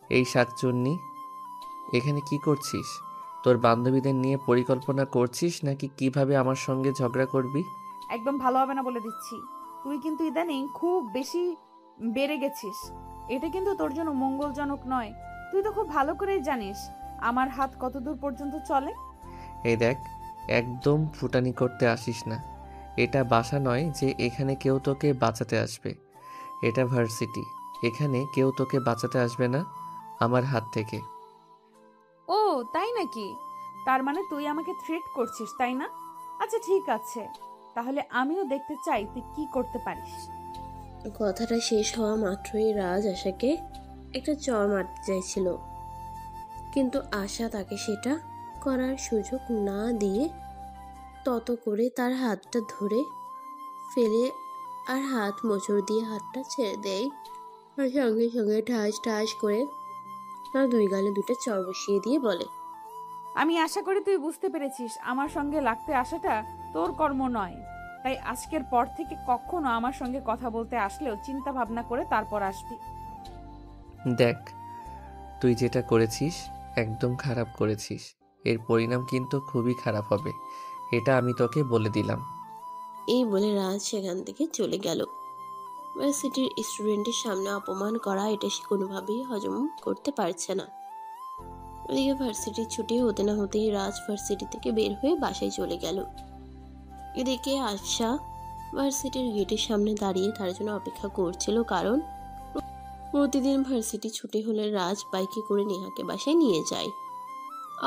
এই শাকচুন্নি, এখানে কি করছিস? তোর বান্ধবীদের নিয়ে পরিকল্পনা করছিস নাকি কিভাবে আমার সঙ্গে ঝগড়া করবি? একদম ভালো হবে না বলে দিচ্ছি। তুই কিন্তু ইদানিং খুব বেশি বেড়ে গেছিস। এটা কিন্তু তোর জন্য মঙ্গলজনক নয়। তুই তো খুব ভালো করেই জানিস আমার হাত কতদূর পর্যন্ত চলে। এই দেখ, একদম ফুটানি করতে আসিস না। এটা বাসা নয় যে এখানে কেউ তোকে বাঁচাতে আসবে। এটা ভার্সিটি। এখানে কেউ তোকে বাঁচাতে আসবে না আমার হাত থেকে। ও তাই নাকি? তার মানে তুই আমাকে থ্রেট করছিস, তাই না? আচ্ছা ঠিক আছে, তাহলে আমিও দেখতে চাই তুই কি করতে পারিস। কথাটা শেষ হওয়া মাত্রই রাজ আশাকে একটা চড় মারতে চাইছিল, কিন্তু আশা তাকে সেটা করার সুযোগ না দিয়ে তত করে তার হাতটা ধরে ফেলে আর হাত মোচড় দিয়ে হাতটা ছেড়ে দেয়। আর সঙ্গে সঙ্গে ঠাস ঠাস করে তার দুই গালে দুটো চড় বসিয়ে দিয়ে বলে, আমি আশা করি তুই বুঝতে পেরেছিস আমার সঙ্গে লাগতে আসাটা তোর কর্ম নয়। তাই আজকের পর থেকে কখনো আমার সঙ্গে কথা বলতে আসলেও চিন্তা ভাবনা করে তারপর আসবি। দেখ, তুই যেটা করেছিস একদম খারাপ করেছিস। এর পরিণাম কিন্তু খুবই খারাপ হবে, এটা আমি তোকে বলে দিলাম। এই বলে রাজ সেখান থেকে চলে গেল। ভার্সিটির স্টুডেন্টের সামনে অপমান করা এটা সে কোনোভাবেই হজম করতে পারছে না। ওদিকে ভার্সিটির ছুটি হতে না হতেই রাজ ভার্সিটি থেকে বের হয়ে বাসায় চলে গেল। এদিকে আশা ভার্সিটির গেটের সামনে দাঁড়িয়ে তার জন্য অপেক্ষা করছিল, কারণ প্রতিদিন ভার্সিটি ছুটি হলে রাজ বাইকে করে নেহাকে বাসায় নিয়ে যায়।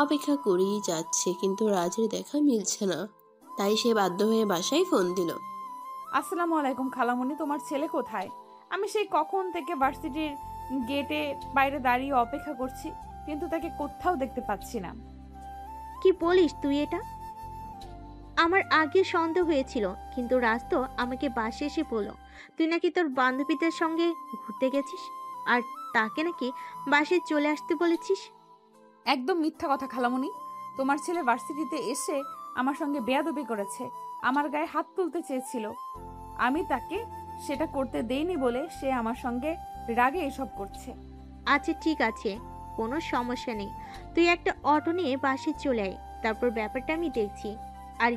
অপেক্ষা করেই যাচ্ছে, কিন্তু রাজের দেখা মিলছে না। তাই সে বাধ্য হয়ে বাসায় ফোন দিল। আসসালামু আলাইকুম খালামণি, তোমার ছেলে কোথায়? আমি সেই কখন থেকে ভার্সিটির গেটে বাইরে দাঁড়িয়ে অপেক্ষা করছি, কিন্তু তাকে কোথাও দেখতে পাচ্ছি না। কি বলিস তুই এটা? আমার আগে সন্দেহ হয়েছিল, কিন্তু রাজ তো আমাকে বাসে এসে বলল তুই নাকি তোর বান্ধবীদের সঙ্গে ঘুরতে গেছিস, আর তাকে নাকি বাসে চলে আসতে বলেছিস। একদম মিথ্যা কথা খালামণি। তোমার ছেলে ভার্সিটিতে এসে আমার সঙ্গে বেয়াদবি করেছে, আমার গায়ে হাত তুলতে চেয়েছিল। আমি তাকে সেটা করতে দেইনি বলে সে আমার সঙ্গে রাগে এসব করছে। আচ্ছা ঠিক আছে, কোনো সমস্যা নেই, তুই একটা অটো নিয়ে বাসে চলে আয়, তারপর ব্যাপারটা আমি দেখছি। আর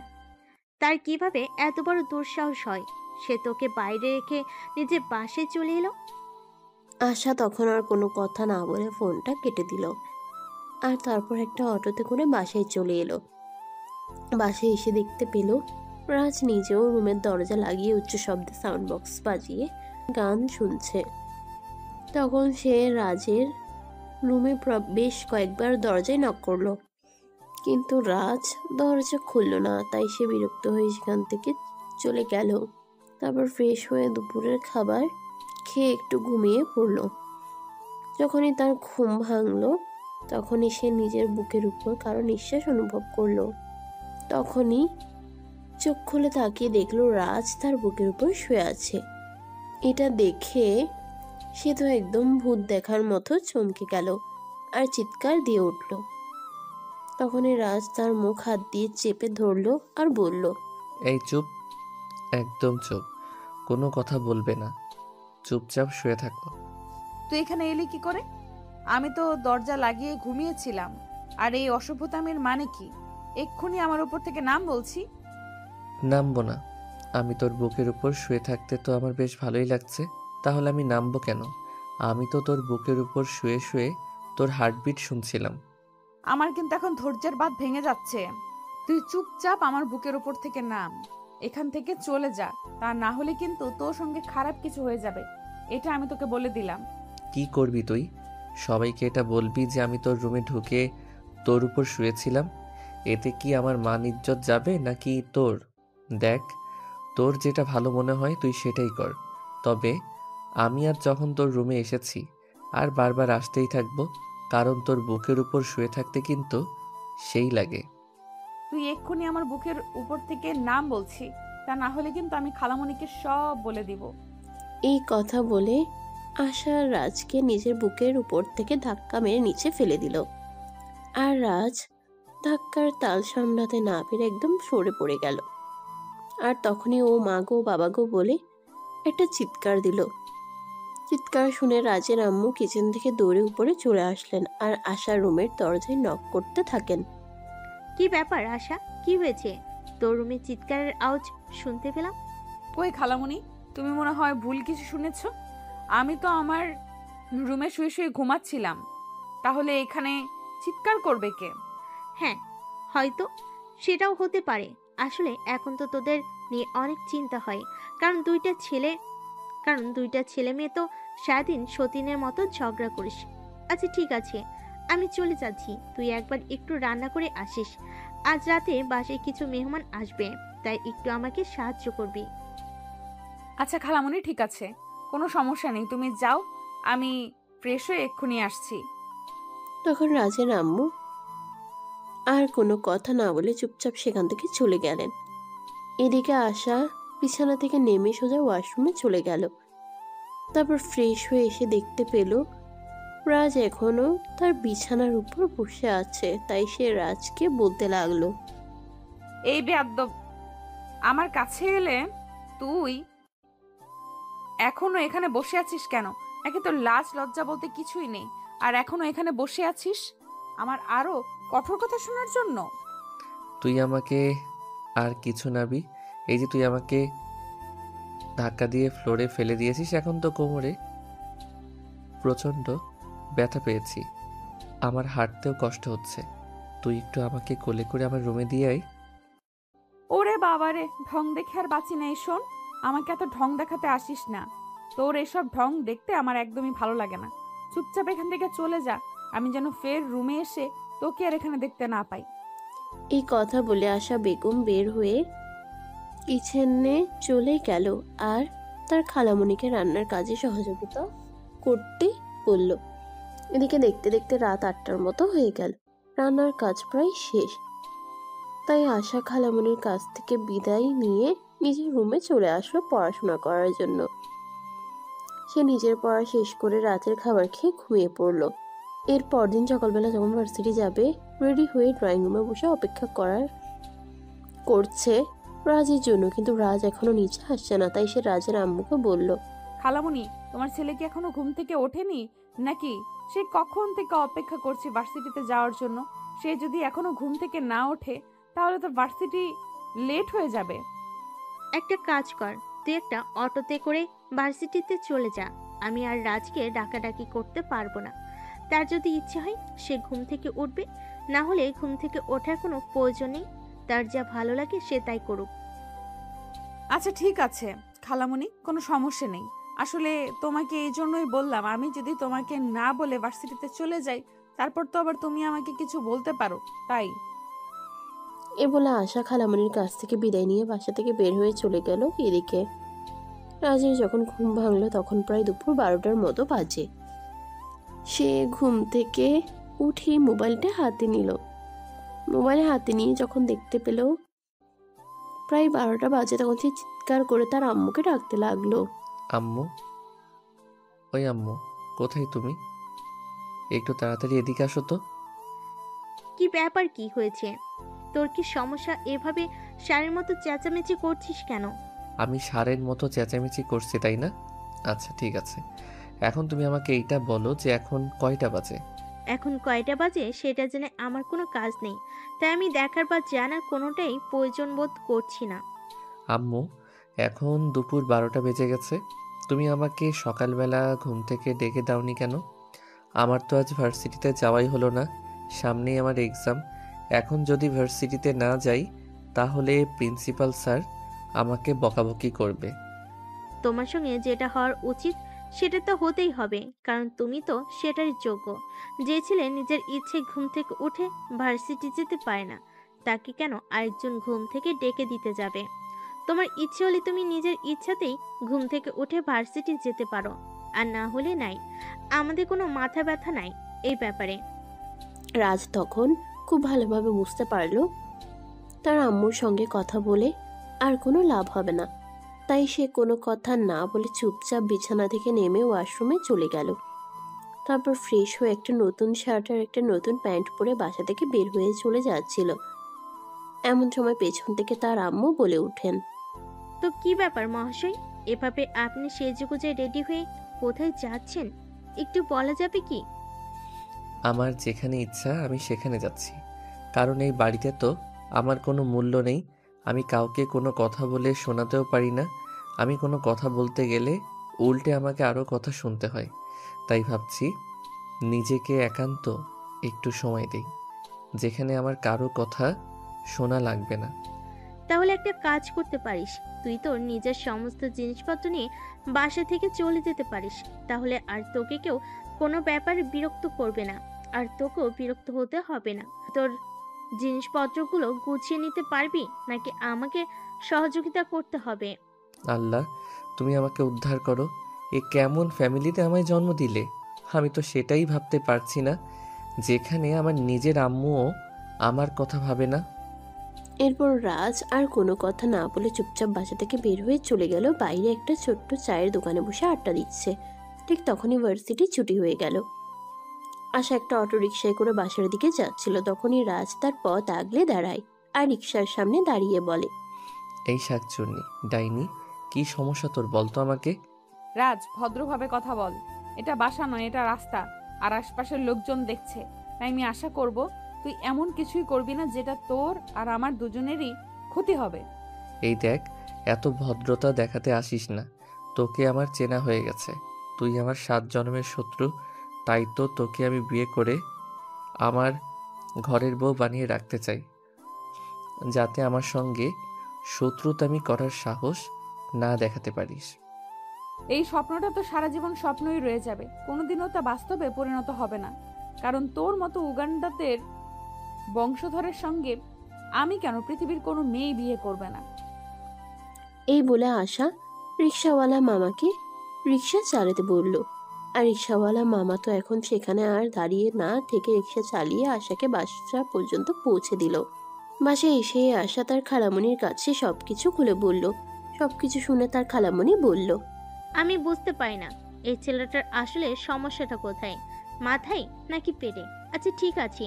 তার কিভাবে এত বড় দুঃসাহস হয়, সে তোকে বাইরে রেখে নিজে বাসে চলে এলো। আশা তখন আর কোনো কথা না বলে ফোনটা কেটে দিল, আর তারপর একটা অটোতে করে বাসায় চলে এলো। বাসায় এসে দেখতে পেল রাজ নিজেও রুমের দরজা লাগিয়ে উচ্চ শব্দে সাউন্ড বক্স বাজিয়ে গান শুনছে। তখন সে রাজের রুমে বেশ কয়েকবার দরজায় নক করলো, কিন্তু রাজ দরজা খুলল না। তাই সে বিরক্ত হয়ে সেখান থেকে চলে গেল। তারপর ফ্রেশ হয়ে দুপুরের খাবার খেয়ে একটু ঘুমিয়ে পড়ল। যখনই তার ঘুম ভাঙলো, তখনই সে নিজের বুকের উপর কারো নিঃশ্বাস অনুভব করলো। তখনই চোখ খুলে তাকিয়ে দেখলো রাজ তার বুকের উপর শুয়ে আছে। এটা দেখে সে তো একদম ভূত দেখার মতো চমকে গেল আর চিৎকার দিয়ে উঠল। তখনই রাজ তার মুখ হাত দিয়ে চেপে ধরলো আর বলল, এই চুপ, একদম চুপ, কোনো কথা বলবে না, চুপচাপ শুয়ে থাকো। তুই এখানে এলি কি করে? আমি তো দরজা লাগিয়ে ঘুমিয়েছিলাম। আর এই অসভ্যতামের মানে কি? এক্ষুনি আমার উপর থেকে নাম বলছি। নামবো না? আমি তোর বুকের উপর শুয়ে থাকতে তো আমার বেশ ভালোই লাগছে, তাহলে আমি নামবো কেন? আমি তো তোর বুকের উপর শুয়ে শুয়ে তোর হার্টবিট শুনছিলাম। আমার কিন্তু এখন ধৈর্যের বাঁধ ভেঙে যাচ্ছে। তুই চুপচাপ আমার বুকের উপর থেকে নাম, এখান থেকে চলে যা। তা না হলে কিন্তু তোর সঙ্গে খারাপ কিছু হয়ে যাবে, এটা আমি তোকে বলে দিলাম। কি করবি তুই? সবাইকে এটা বলবি যে আমি তোর রুমে ঢুকে তোর উপর শুয়েছিলাম? এতে কি আমার মান ইজ্জত যাবে নাকি তোর? দেখ, তোর যেটা ভালো মনে হয় তুই সেটাই কর। তবে আমি আর যখন তোর রুমে এসেছি আর বারবার আসতেই থাকবো, কারণ তোর বুকের উপর শুয়ে থাকতে কিন্তু সেই লাগে। তুই এক্ষুনি আমার বুকের উপর থেকে নাম বলছি, তা না হলে কিন্তু আমি খালামণিকে সব বলে দিব। এই কথা বলে আশা রাজকে নিজের বুকের উপর থেকে ধাক্কা মেরে নিচে ফেলে দিল। আর রাজ ধাক্কার তাল সামলাতে না পেরে একদম সরে পড়ে গেল। আর তখনই ও মা গো বাবা গো বলে একটা চিৎকার দিল। চিৎকার শুনে রাজের আম্মু কিচেন থেকে দৌড়ে উপরে চলে আসলেন আর আশার রুমের দরজায় নক করতে থাকেন। কি ব্যাপার আশা, কি হয়েছে? তোর রুমে চিৎকারের আওয়াজ শুনতে পেলাম। কই খালামণি, তুমি মনে হয় ভুল কিছু শুনেছ। আমি তো আমার রুমে শুয়ে শুয়ে ঘুমাচ্ছিলাম, তাহলে এখানে চিৎকার করবে কে? হ্যাঁ, হয়তো সেটাও হতে পারে। আসলে এখন তো তোদের নিয়ে অনেক চিন্তা হয়, কারণ দুইটা ছেলে মেয়ে তো সারাদিন সতীনের মতো ঝগড়া করিস। আচ্ছা ঠিক আছে, আমি চলে যাচ্ছি, তুই একবার একটু রান্না করে আসিস। আজ রাতে বাসায় কিছু মেহমান আসবে, তাই একটু আমাকে সাহায্য করবি। আচ্ছা খালামণি, ঠিক আছে, কোনো সমস্যা নেই, তুমি যাও, আমি ফ্রেশ হয়ে এক্ষুনি আসছি। তখন রাজের আম্মু আর কোনো কথা না বলে চুপচাপ সেখান থেকে চলে গেলেন। এদিকে আশা বিছানা থেকে নেমে সোজা ওয়াশরুমে চলে গেল। তারপর ফ্রেশ হয়ে এসে দেখতে পেল রাজ এখনো তার বিছানার উপর বসে আছে। তাই সে রাজকে বলতে লাগলো, এই বেয়াদ্দব, আমার কাছে এলে তুই এখনো এখানে বসে আছিস কেন? নাকি তোর লাজ লজ্জা বলতে কিছুই নেই, আর এখনো এখানে বসে আছিস আমার আরো কঠোর কথা শোনার জন্য? তুই আমাকে আর কিছু নাবি, এই যে তুই আমাকে ধাক্কা দিয়ে ফ্লোরে ফেলে দিয়েছিস, এখন তো কোমরে প্রচণ্ড ব্যথা পেয়েছি, আমার হাঁটতেও কষ্ট হচ্ছে। তুই একটু আমাকে কোলে করে আমার রুমে দিয়ে আয়। ওরে বাবারে, ঢং দেখে আর বাঁচি নাই। শোন, আমাকে এত ঢং দেখাতে আসিস না, তোর এসব ঢং দেখতে আমার একদমই ভালো লাগে না। চুপচাপ এখান থেকে চলে যা, আমি যেন ফের রুমে এসে তোকে আর এখানে দেখতে না পাই। এই কথা বলে আশা বেগম বের হয়ে কিচেনে চলে গেল আর তার খালামণিকে রান্নার কাজে সহযোগিতা করতে বলল। এদিকে দেখতে দেখতে রাত 8টার মতো হয়ে গেল। রান্নার কাজ প্রায় শেষ। তাই আশা খালামণির কাছ থেকে বিদায় নিয়ে নিজের রুমে চলে আসলো পড়াশোনা করার জন্য। সে নিজের পড়া শেষ করে রাতের খাবার খেয়ে ঘুমিয়ে পড়ল। এর পরদিন সকালবেলা যখন ভার্সিটি যাবে, রেডি হয়ে ড্রয়িং রুমে বসে অপেক্ষা করছে রাজের জন্য, কিন্তু রাজ এখনো নিচে আসছে না। তাই সে রাজের আম্মুকে বলল, খালামণি, তোমার ছেলে কি এখনো ঘুম থেকে ওঠেনি নাকি? সে কখন থেকে অপেক্ষা করছে ভার্সিটিতে যাওয়ার জন্য। সে যদি এখনো ঘুম থেকে না ওঠে তাহলে তো ভার্সিটি লেট হয়ে যাবে। একটা কাজ কর, তুই একটা অটোতে করে ভার্সিটিতে চলে যা। আমি আর রাজকে ডাকাডাকি করতে পারবো না। তার যদি ইচ্ছে হয় সে ঘুম থেকে উঠবে, না হলে ঘুম থেকে ওঠার কোনো প্রয়োজন নেই। তার যা ভালো লাগে সে তাই করুক। আচ্ছা ঠিক আছে খালামণি, কোনো সমস্যা নেই। আসলে তোমাকে এই জন্যই বললাম, আমি যদি তোমাকে না বলে ভার্সিটিতে চলে যাই তারপর তো আবার তুমি আমাকে কিছু বলতে পারো, তাই। এ বলে আশা খালামণির কাছ থেকে বিদায় নিয়ে বাসা থেকে বের হয়ে চলে গেল। এদিকে রাজের যখন ঘুম ভাঙলো তখন প্রায় দুপুর 12টার মতো বাজে। সে ঘুম থেকে উঠে মোবাইলটা হাতে নিল। মোবাইল হাতে নিয়ে যখন দেখতে পেল প্রায় 12টা বাজে, তখন সে চিৎকার করে তার আম্মুকে ডাকতে লাগলো, আম্মু, ওই আম্মু, কোথায় তুমি? একটু তাড়াতাড়ি এদিকে আসো তো। কি ব্যাপার, কি হয়েছে? তোর কি সমস্যা? এভাবে সারের মতো চেঁচামেচি করছিস কেন? আমি ষাঁড়ের মতো চেঁচামেচি করছি তাই না? আচ্ছা ঠিক আছে, এখন তুমি আমাকে এইটা বলো যে এখন কয়টা বাজে? এখন কয়টা বাজে সেটা জেনে আমার কোনো কাজ নেই, তাই আমি দেখার বা জানার কোনোটাই প্রয়োজন বোধ করছি না। আম্মু, এখন দুপুর 12টা বেজে গেছে, তুমি আমাকে সকালবেলা ঘুম থেকে ডেকে দাওনি কেন? আমার তো আজ ভার্সিটিতে যাওয়াই হলো না, সামনেই আমার এক্সাম। এখন যদি ভার্সিটিতে না যাই তাহলে প্রিন্সিপাল স্যার আমাকে বকাবকি করবে। তোমার সঙ্গে যেটা হওয়ার উচিত সেটা তো হতেই হবে, কারণ তুমি তো সেটারই যোগ্য। যে ছেলে নিজের ইচ্ছে ঘুম থেকে উঠে ভার্সিটি যেতে পারে না, তাকে কেন আরেকজন ঘুম থেকে ডেকে দিতে যাবে? তোমার ইচ্ছে হলে তুমি নিজের ইচ্ছাতেই ঘুম থেকে উঠে ভার্সিটি যেতে পারো, আর না হলে নাই। আমাদের কোনো মাথা ব্যথা নাই এই ব্যাপারে। রাজ তখন খুব ভালোভাবে বুঝতে পারলো তার আম্মুর সঙ্গে কথা বলে আর কোনো লাভ হবে না। তাই সে কোনো কথা না বলে চুপচাপ বিছানা থেকে নেমে ওয়াশরুমে চলে গেল। তারপর ফ্রেশ হয়ে একটা নতুন শার্ট আর একটা নতুন প্যান্ট পরে বাসা থেকে বের হয়ে চলে যাচ্ছিল। এমন সময় পেছন থেকে তার আম্মু বলে ওঠেন, তো কি ব্যাপার মহাশয়, এভাবে আপনি সেজেগুজে রেডি হয়ে কোথায় যাচ্ছেন একটু বলা যাবে কি? আমার যেখানে ইচ্ছা আমি সেখানে যাচ্ছি, কারণ এই বাড়িতে তো আমার কোনো মূল্য নেই। আমি কাউকে কোনো কথা বলে শোনাতেও পারি না। আমি কোনো কথা বলতে গেলে উল্টে আমাকে আরও কথা শুনতে হয়। তাই ভাবছি নিজেকে একান্ত একটু সময় দেই, যেখানে আমার কারো কথা শোনা লাগবে না। তাহলে একটা কাজ করতে পারিস, তুই তোর নিজের সমস্ত জিনিসপত্র নিয়ে বাসা থেকে চলে যেতে পারিস। তাহলে আর তোকে কেউ কোনো ব্যাপারে বিরক্ত করবে না, আর তোকেও বিরক্ত হতে হবে না। তোর জিনিসপত্রগুলো গুছিয়ে নিতে পারবি নাকি আমাকে সহযোগিতা করতে হবে? আল্লাহ, তুমি আমাকে উদ্ধার করো। এ কেমন ফ্যামিলিতে আমায় জন্ম দিলে? আমি তো সেটাই ভাবতে পারছি না, যেখানে আমার নিজের আম্মুও আমার কথা ভাবে না। এরপর রাজ আর কোনো কথা না বলে চুপচাপ বাসা থেকে বের হয়ে চলে গেল। বাইরে একটা ছোট্ট চায়ের দোকানে বসে আড্ডা দিচ্ছে। ঠিক তখনই ভার্সিটি ছুটি হয়ে গেল। আশা একটা অটো রিকশায় করে বাসার দিকে যাচ্ছিল। তখনই রাজ তার পথ আগলে দাঁড়ায় আর রিকশার সামনে দাঁড়িয়ে বলে, এই শাকচুন্নি ডাইনি, কি সমস্যা তোর বলতো আমাকে? রাজ, ভদ্রভাবে কথা বল। এটা বাসা নয়, এটা রাস্তা। আর আশপাশের লোকজন দেখছে, তাই আমি আশা করব তুই এমন কিছুই করবি না যেটা তোর আর আমার দুজনেরই ক্ষতি হবে। এই দেখ, এত ভদ্রতা দেখাতে আসিস না। তোকে আমার চেনা হয়ে গেছে। তুই আমার 7 জন্মের শত্রু। তাই তো তোকে আমি বিয়ে করে আমার ঘরের বউ বানিয়ে রাখতে চাই, যাতে আমার সঙ্গে শত্রুতামি করার সাহস না দেখাতে পারিস। এই স্বপ্নটা তো সারা জীবন স্বপ্নই রয়ে যাবে, কোনোদিনও তা বাস্তবে পরিণত হবে না। কারণ তোর মতো উগান্ডাদের বংশধরের সঙ্গে আমি কেন, পৃথিবীর কোনো মেয়ে বিয়ে করবে না। এই বলে আশা রিকশাওয়ালা মামাকে রিকশা চালাতে বলল। আর রিকশাওয়ালা মামা তো এখন সেখানে আর দাঁড়িয়ে না থেকে রিকশা চালিয়ে আশাকে বাসা পর্যন্ত পৌঁছে দিল। বাসায় এসে আশা তার খালামণির কাছে সবকিছু খুলে বলল। সবকিছু শুনে তার খালামণি বলল, আমি বুঝতে পারি না এই ছেলেটার আসলে সমস্যাটা কোথায়, মাথায় নাকি পেটে? আচ্ছা ঠিক আছে,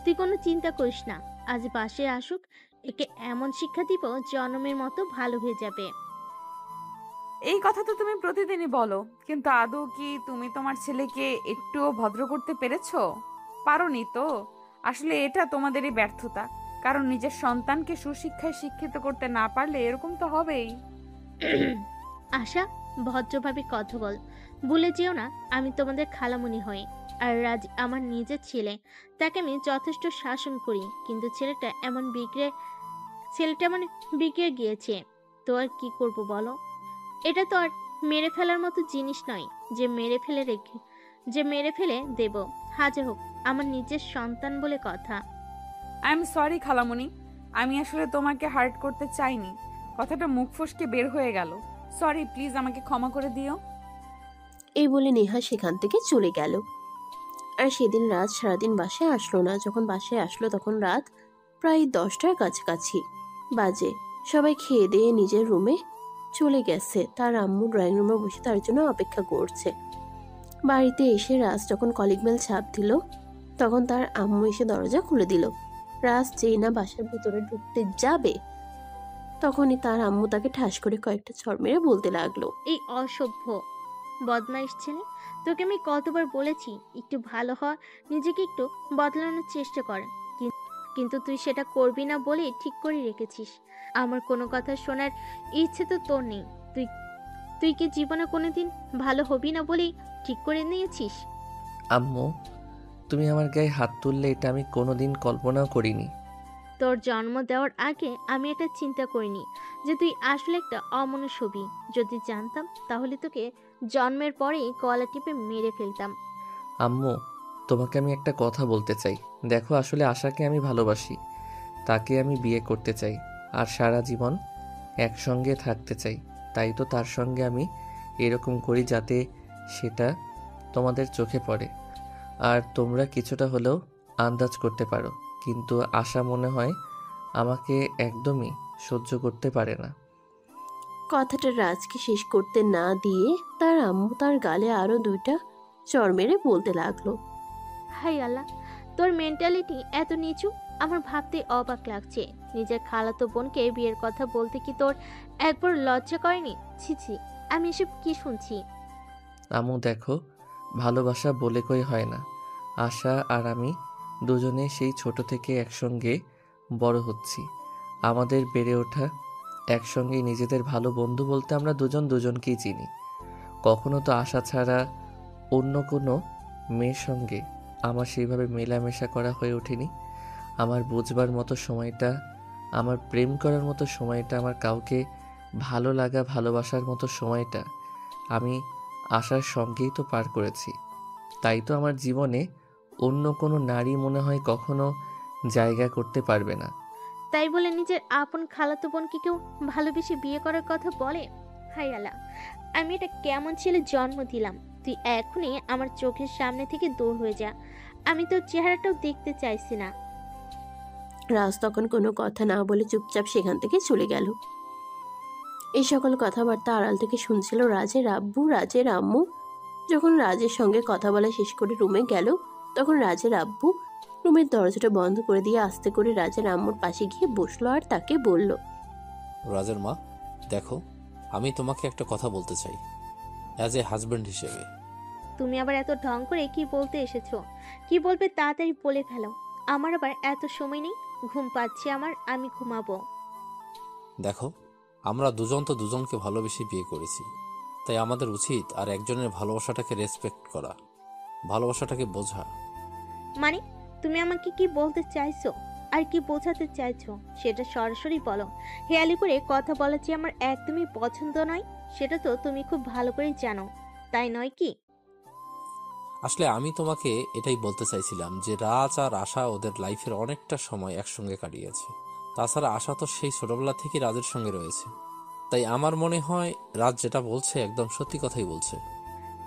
তুই কোনো চিন্তা করিস না, আজ বাসে আসুক, একে এমন শিক্ষা দিব জনমের মতো ভালো হয়ে যাবে। এই কথা তো তুমি প্রতিদিনই বলো, কিন্তু আদৌ কি তুমি তোমার ছেলেকে একটুও ভদ্র করতে পেরেছো? পারোনি তো। আসলে এটা তোমাদেরই ব্যর্থতা, কারণ নিজের সন্তানকে সুশিক্ষায় শিক্ষিত করতে না পারলে এরকম তো হবেই। আশা, ভদ্রভাবে কথা বল, ভুলে যেও না আমি তোমাদের খালামণি হই। আর রাজ আমার নিজের ছেলে, তাকে আমি যথেষ্ট শাসন করি, কিন্তু ছেলেটা মানে বিগড়ে গিয়েছে। তো আর কি করব বলো? এটা তো আর মেরে ফেলার মতো জিনিস নয় যে মেরে ফেলে দেব। হাজার হোক আমার নিজের সন্তান বলে কথা। আই এম সরি খালামণি, আমি আসলে তোমাকে হার্ট করতে চাইনি। কথাটা মুখ ফসকে বের হয়ে গেল। সরি, প্লিজ আমাকে ক্ষমা করে দিও। এই বলে নেহা সেখান থেকে চলে গেল। আর সেদিন রাত সারাদিন বাসায় আসলো না। যখন বাসায় আসলো তখন রাত প্রায় 10টার কাছাকাছি বাজে। সবাই খেয়ে দিয়ে নিজের রুমে চলে গেছে। তার আম্মু ড্রয়িং রুমে বসে তার জন্য অপেক্ষা করছে। বাড়িতে এসে রাজ যখন কলিং বেল চাপ দিল তখন তার আম্মু এসে দরজা খুলে দিল। রাজ যেই না বাসার ভিতরে ঢুকতে যাবে তখনই তার আম্মু তাকে ঠাস করে কয়েকটা চড় মেরে বলতে লাগলো, এই অসভ্য বদমাইশ ছেলে, তোকে আমি কতবার বলেছি একটু ভালো হ, নিজেকে একটু বদলানোর চেষ্টা কর, কিন্তু তুই সেটা করবি না বলেই ঠিক করে রেখেছিস। আমার কোনো কথা শোনার ইচ্ছে তো তোর নেই। তুই তুই কি জীবনে কোনোদিন ভালো হবি না বলেই ঠিক করে নিয়েছিস? আম্মু, তুমি আমার গায়ে হাত তুললে এটা আমি কোনোদিন কল্পনাও করিনি। তোর জন্ম দেওয়ার আগে আমি এটা চিন্তা করিনি যে তুই আসলে একটা অমনুষ হবি। যদি জানতাম তাহলে তোকে জন্মের পরেই গলা টিপে মেরে ফেলতাম। আম্মু, তোমাকে আমি একটা কথা বলতে চাই। দেখো, আসলে আশাকে আমি ভালোবাসি। তাকে আমি বিয়ে করতে চাই আর সারা জীবন একসঙ্গে থাকতে চাই। তাই তো তার সঙ্গে আমি এরকম করি, যাতে সেটা তোমাদের চোখে পড়ে আর তোমরা কিছুটা হলেও আন্দাজ করতে পারো। কিন্তু আশা মনে হয় আমাকে একদমই সহ্য করতে পারে না। কথাটা রাজকে শেষ করতে না দিয়ে তার আম্মু তার গালে আরো 2টা চড় মেরে বলতে লাগলো, হাই আল্লাহ, তোর মেন্টালিটি এত নিচু, আমার ভাবতে অবাক লাগছে। নিজের খালাতো বোনকে বিয়ের কথা বলতে কি তোর একবার লজ্জা করেনি? ছি ছি, আমি এসব কি শুনছি? আম্মু দেখো, ভালোবাসা বলে কই হয় না। আশা আর আমি দুজনে সেই ছোট থেকে একসঙ্গে বড় হচ্ছি। আমাদের বেড়ে ওঠা একসঙ্গেই। নিজেদের ভালো বন্ধু বলতে আমরা দুজন দুজনকেই চিনি। কখনো তো আশা ছাড়া অন্য কোনো মেয়ের সঙ্গে আমার সেইভাবে মেলামেশা করা হয়ে ওঠেনি। আমার বুঝবার মতো সময়টা, আমার প্রেম করার মতো সময়টা, আমার কাউকে ভালো লাগা ভালোবাসার মতো সময়টা আমি আশার সঙ্গেই তো পার করেছি। তাই তো আমার জীবনে অন্য কোনো নারী মনে হয় কখনো জায়গা করতে পারবে না। তাই বলে নিজের আপন খালাতো বোনকে কেউ ভালোবেসে বিয়ে করার কথা বলে? হায় আল্লাহ, আমি এটা কেমন ছেলে জন্ম দিলাম। তুই এখনই আমার চোখের সামনে থেকে দূর হয়ে যা। আমি তোর চেহারাটাও দেখতে চাইছি না। রাজ তখন কোনো কথা না বলে চুপচাপ সেখান থেকে চলে গেল। এই সকল কথাবার্তা আড়াল থেকে শুনছিল রাজের আব্বু, রাজের আম্মু। যখন রাজের সঙ্গে কথা বলা শেষ করে রুমে গেল, তখন রাজের আব্বু রুমের দরজাটা বন্ধ করে দিয়ে আস্তে করে রাজের আম্মুর পাশে গিয়ে বসলো আর তাকে বলল, রাজের মা, দেখো, আমি তোমাকে একটা কথা বলতে চাই, অ্যাজ এ হাজব্যান্ড হিসেবে। তুমি আবার এত ঢং করে কি বলতে এসেছো? কি বলবে তাড়াতাড়ি বলে ফেলো। আমার আবার এত সময় নেই, ঘুম পাচ্ছে আমার, আমি ঘুমাবো। দেখো, আমরা দুজন তো দুজনকে ভালোবেসে বিয়ে করেছি, তাই আমাদের উচিত আর একজনের ভালোবাসাটাকে রেসপেক্ট করা, ভালোবাসাটাকে বোঝা। মানে তুমি আমাকে কি বলতে চাইছো আর কি বোঝাতে চাইছো সেটা সরাসরি বলো। হেয়ালি করে কথা বলা যে আমার একদমই পছন্দ নয়, সেটা তো তুমি খুব ভালো করেই জানো, তাই নয় কি? আসলে আমি তোমাকে এটাই বলতে চাইছিলাম যে রাজ আর আশা ওদের লাইফের অনেকটা সময় একসঙ্গে কাটিয়েছে। তাছাড়া আশা তো সেই ছোটবেলা থেকে রাজের সঙ্গে রয়েছে। তাই আমার মনে হয় রাজ যেটা বলছে একদম সত্যি কথাই বলছে।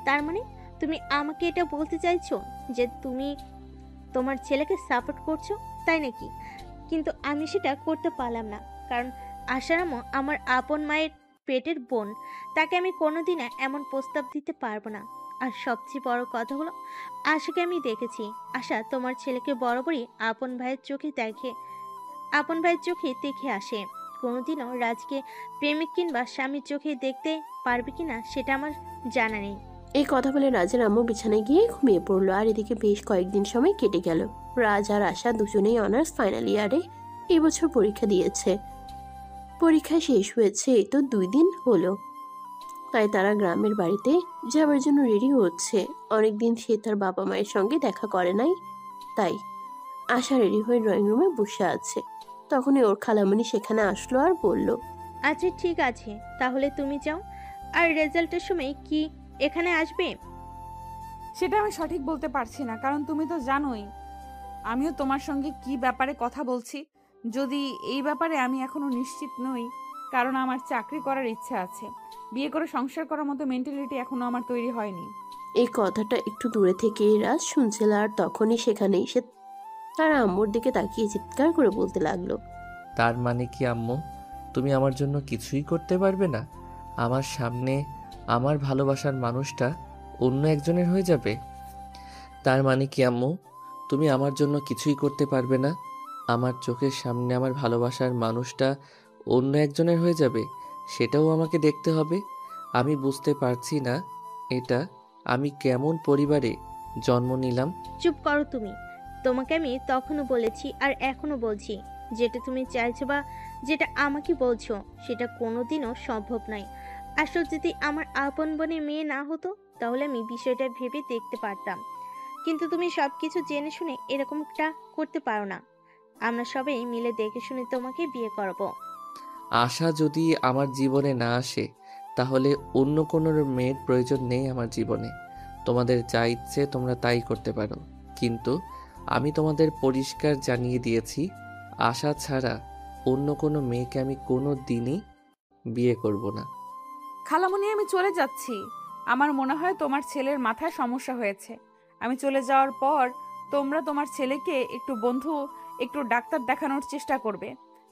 তার মানে তুমি আমাকে এটা বলতে চাইছো যে তুমি তোমার ছেলেকে সাপোর্ট করছো, তাই নাকি? কিন্তু আমি সেটা করতে পারলাম না, কারণ আশারামও আমার আপন মায়ের পেটের বোন। তাকে আমি কোনোদিন এমন প্রস্তাব দিতে পারবো না। আর সবচেয়ে বড় কথা হলো, আশাকে আমি দেখেছি। আশা তোমার ছেলেকে বরাবরই আপন ভাইয়ের চোখে দেখে আসে। কোনোদিনও রাজকে প্রেমিক কিংবা স্বামীর চোখে দেখতে পারবে কিনা সেটা আমার জানা নেই। এই কথা বলে রাজের আম্মু বিছানায় গিয়ে ঘুমিয়ে পড়লো। আর এদিকে বেশ কয়েকদিন সময় কেটে গেল। রাজ আর আশা দুজনেই অনার্স ফাইনাল ইয়ারে এবছর পরীক্ষা দিয়েছে। পরীক্ষা শেষ হয়েছে এই তো 2 দিন হলো। তাই তারা গ্রামের বাড়িতে যাবার জন্য রেডি হচ্ছে। অনেকদিন সে তার বাবা মায়ের সঙ্গে দেখা করে নাই, তাই আশা রেডি হয়ে ড্রয়িং রুমে বসে আছে। তখনই ওর খালামণি সেখানে আসলো আর বলল, আচ্ছা ঠিক আছে, তাহলে তুমি যাও। আর রেজাল্টের সময় কি এখানে আসবে? সেটা আমি সঠিক বলতে পারছি না, কারণ তুমি তো জানোই আমিও তোমার সঙ্গে কি ব্যাপারে কথা বলছি। যদি এই ব্যাপারে আমি এখনো নিশ্চিত নই, কারণ আমার চাকরি করার ইচ্ছা আছে। বিয়ে করে সংসার করার মতো মেন্টালিটি এখনো আমার তৈরি হয়নি। এই কথাটা একটু দূরে থেকে রাজ শুনছিল আর তখনই সেখানে এসে তার আম্মুর দিকে তাকিয়ে চিৎকার করে বলতে লাগলো, তার মানে কি আম্মু, তুমি আমার জন্য কিছুই করতে পারবে না? আমার সামনে আমার ভালোবাসার মানুষটা অন্য একজনের হয়ে যাবে? তার মানে কি আম্মু, তুমি আমার জন্য কিছুই করতে পারবে না? আমার চোখের সামনে আমার ভালোবাসার মানুষটা অন্য একজনের হয়ে যাবে, সেটাও আমাকে দেখতে হবে? আমি বুঝতে পারছি না এটা আমি কেমন পরিবারে জন্ম নিলাম। চুপ করো তুমি। তোমাকে আমি তখনও বলেছি আর এখনো বলছি, যেটা তুমি চাইছো বা যেটা আমাকে বলছো সেটা কোনোদিনও সম্ভব নয়। আসলে যদি আমার আপন বোনের মেয়ে না হতো তাহলে আমি বিষয়টা ভেবে দেখতে পারতাম, কিন্তু তুমি সবকিছু জেনে শুনে এরকমটা করতে পারো না। আমরা সবাই মিলে দেখে শুনে তোমাকে বিয়ে করব। আশা যদি আমার জীবনে না আসে, তাহলে অন্য কোনো মেয়ের প্রয়োজন নেই আমার জীবনে। তোমাদের যা ইচ্ছে তোমরা তাই করতে পারো, কিন্তু আমি তোমাদের পরিষ্কার জানিয়ে দিয়েছি, আশা ছাড়া অন্য কোনো মেয়েকে আমি কোনো দিনই বিয়ে করব না। খালামণি, আমি চলে যাচ্ছি। আমার মনে হয় তোমার ছেলের মাথায় সমস্যা হয়েছে। আমি চলে যাওয়ার পর তোমরা তোমার ছেলেকে একটু ডাক্তার দেখানোর চেষ্টা করবে।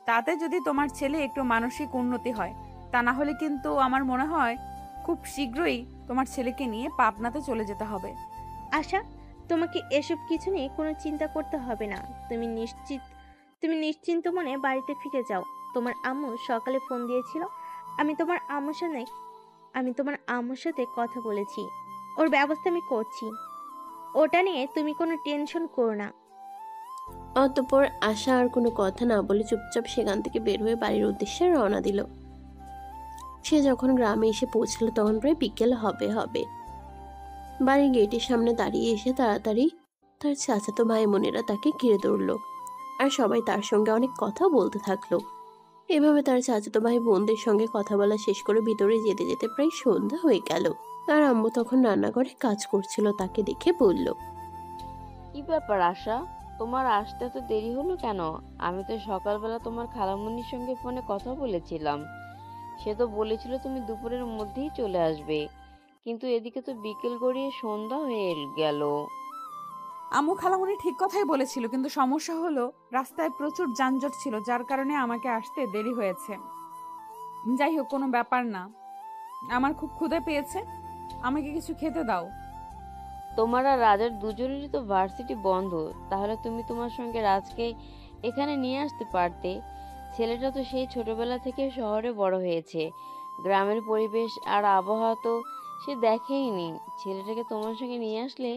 তাতে যদি তোমার ছেলে একটু মানসিক উন্নতি হয়। তা না হলে কিন্তু আমার মনে হয় খুব শীঘ্রই তোমার ছেলেকে নিয়ে পাবনাতে চলে যেতে হবে। আশা, তোমাকে এসব কিছু নিয়ে কোনো চিন্তা করতে হবে না। তুমি নিশ্চিন্ত মনে বাড়িতে ফিরে যাও। তোমার আম্মু সকালে ফোন দিয়েছিল। আমি তোমার আম্মুর সাথে আমি তোমার আম্মুর সাথে কথা বলেছি। ওর ব্যবস্থা আমি করছি। ওটা নিয়ে তুমি কোনো টেনশন করো না। অতঃপর আশা আর কোনো কথা না বলে চুপচাপ সেখান থেকে বের হয়ে বাড়ির উদ্দেশ্যে রওনা দিল। সে যখন গ্রামে এসে পৌঁছলো তখন প্রায় বিকেল হবে হবে। বাড়ির গেটের সামনে দাঁড়িয়ে এসে তাড়াতাড়ি তার চাচাতো ভাই বোনেরা তাকে ঘিরে ধরলো, আর সবাই তার সঙ্গে অনেক কথা বলতে থাকলো। এভাবে তার চাচাতো ভাই বোনদের সঙ্গে কথা বলা শেষ করে ভিতরে যেতে যেতে প্রায় সন্ধ্যা হয়ে গেল। তার আম্মু তখন রান্নাঘরে কাজ করছিল, তাকে দেখে বলল, কি ব্যাপার আশা, তোমার আসতে তো দেরি হলো কেন? আমি তো সকালবেলা তোমার খালামণির সঙ্গে ফোনে কথা বলেছিলাম। সে তো বলেছিল তুমি দুপুরের মধ্যেই চলে আসবে, কিন্তু এদিকে তো বিকেল গড়িয়ে সন্ধ্যা হয়ে গেল। আম্মু খালামণি ঠিক কথাই বলেছিল, কিন্তু সমস্যা হলো রাস্তায় প্রচুর যানজট ছিল, যার কারণে আমাকে আসতে দেরি হয়েছে। যাই হোক, কোনো ব্যাপার না। আমার খুব ক্ষুধা পেয়েছে, আমাকে কিছু খেতে দাও। তোমার আর রাজার দুজনেরই তো ভার্সিটি বন্ধ, তাহলে তুমি তোমার সঙ্গে রাজকে এখানে নিয়ে আসতে পারতে। ছেলেটা তো সেই ছোটবেলা থেকে শহরে বড় হয়েছে, গ্রামের পরিবেশ আর আবহাওয়া তো সে দেখেইনি। ছেলেটাকে তোমার সঙ্গে নিয়ে আসলে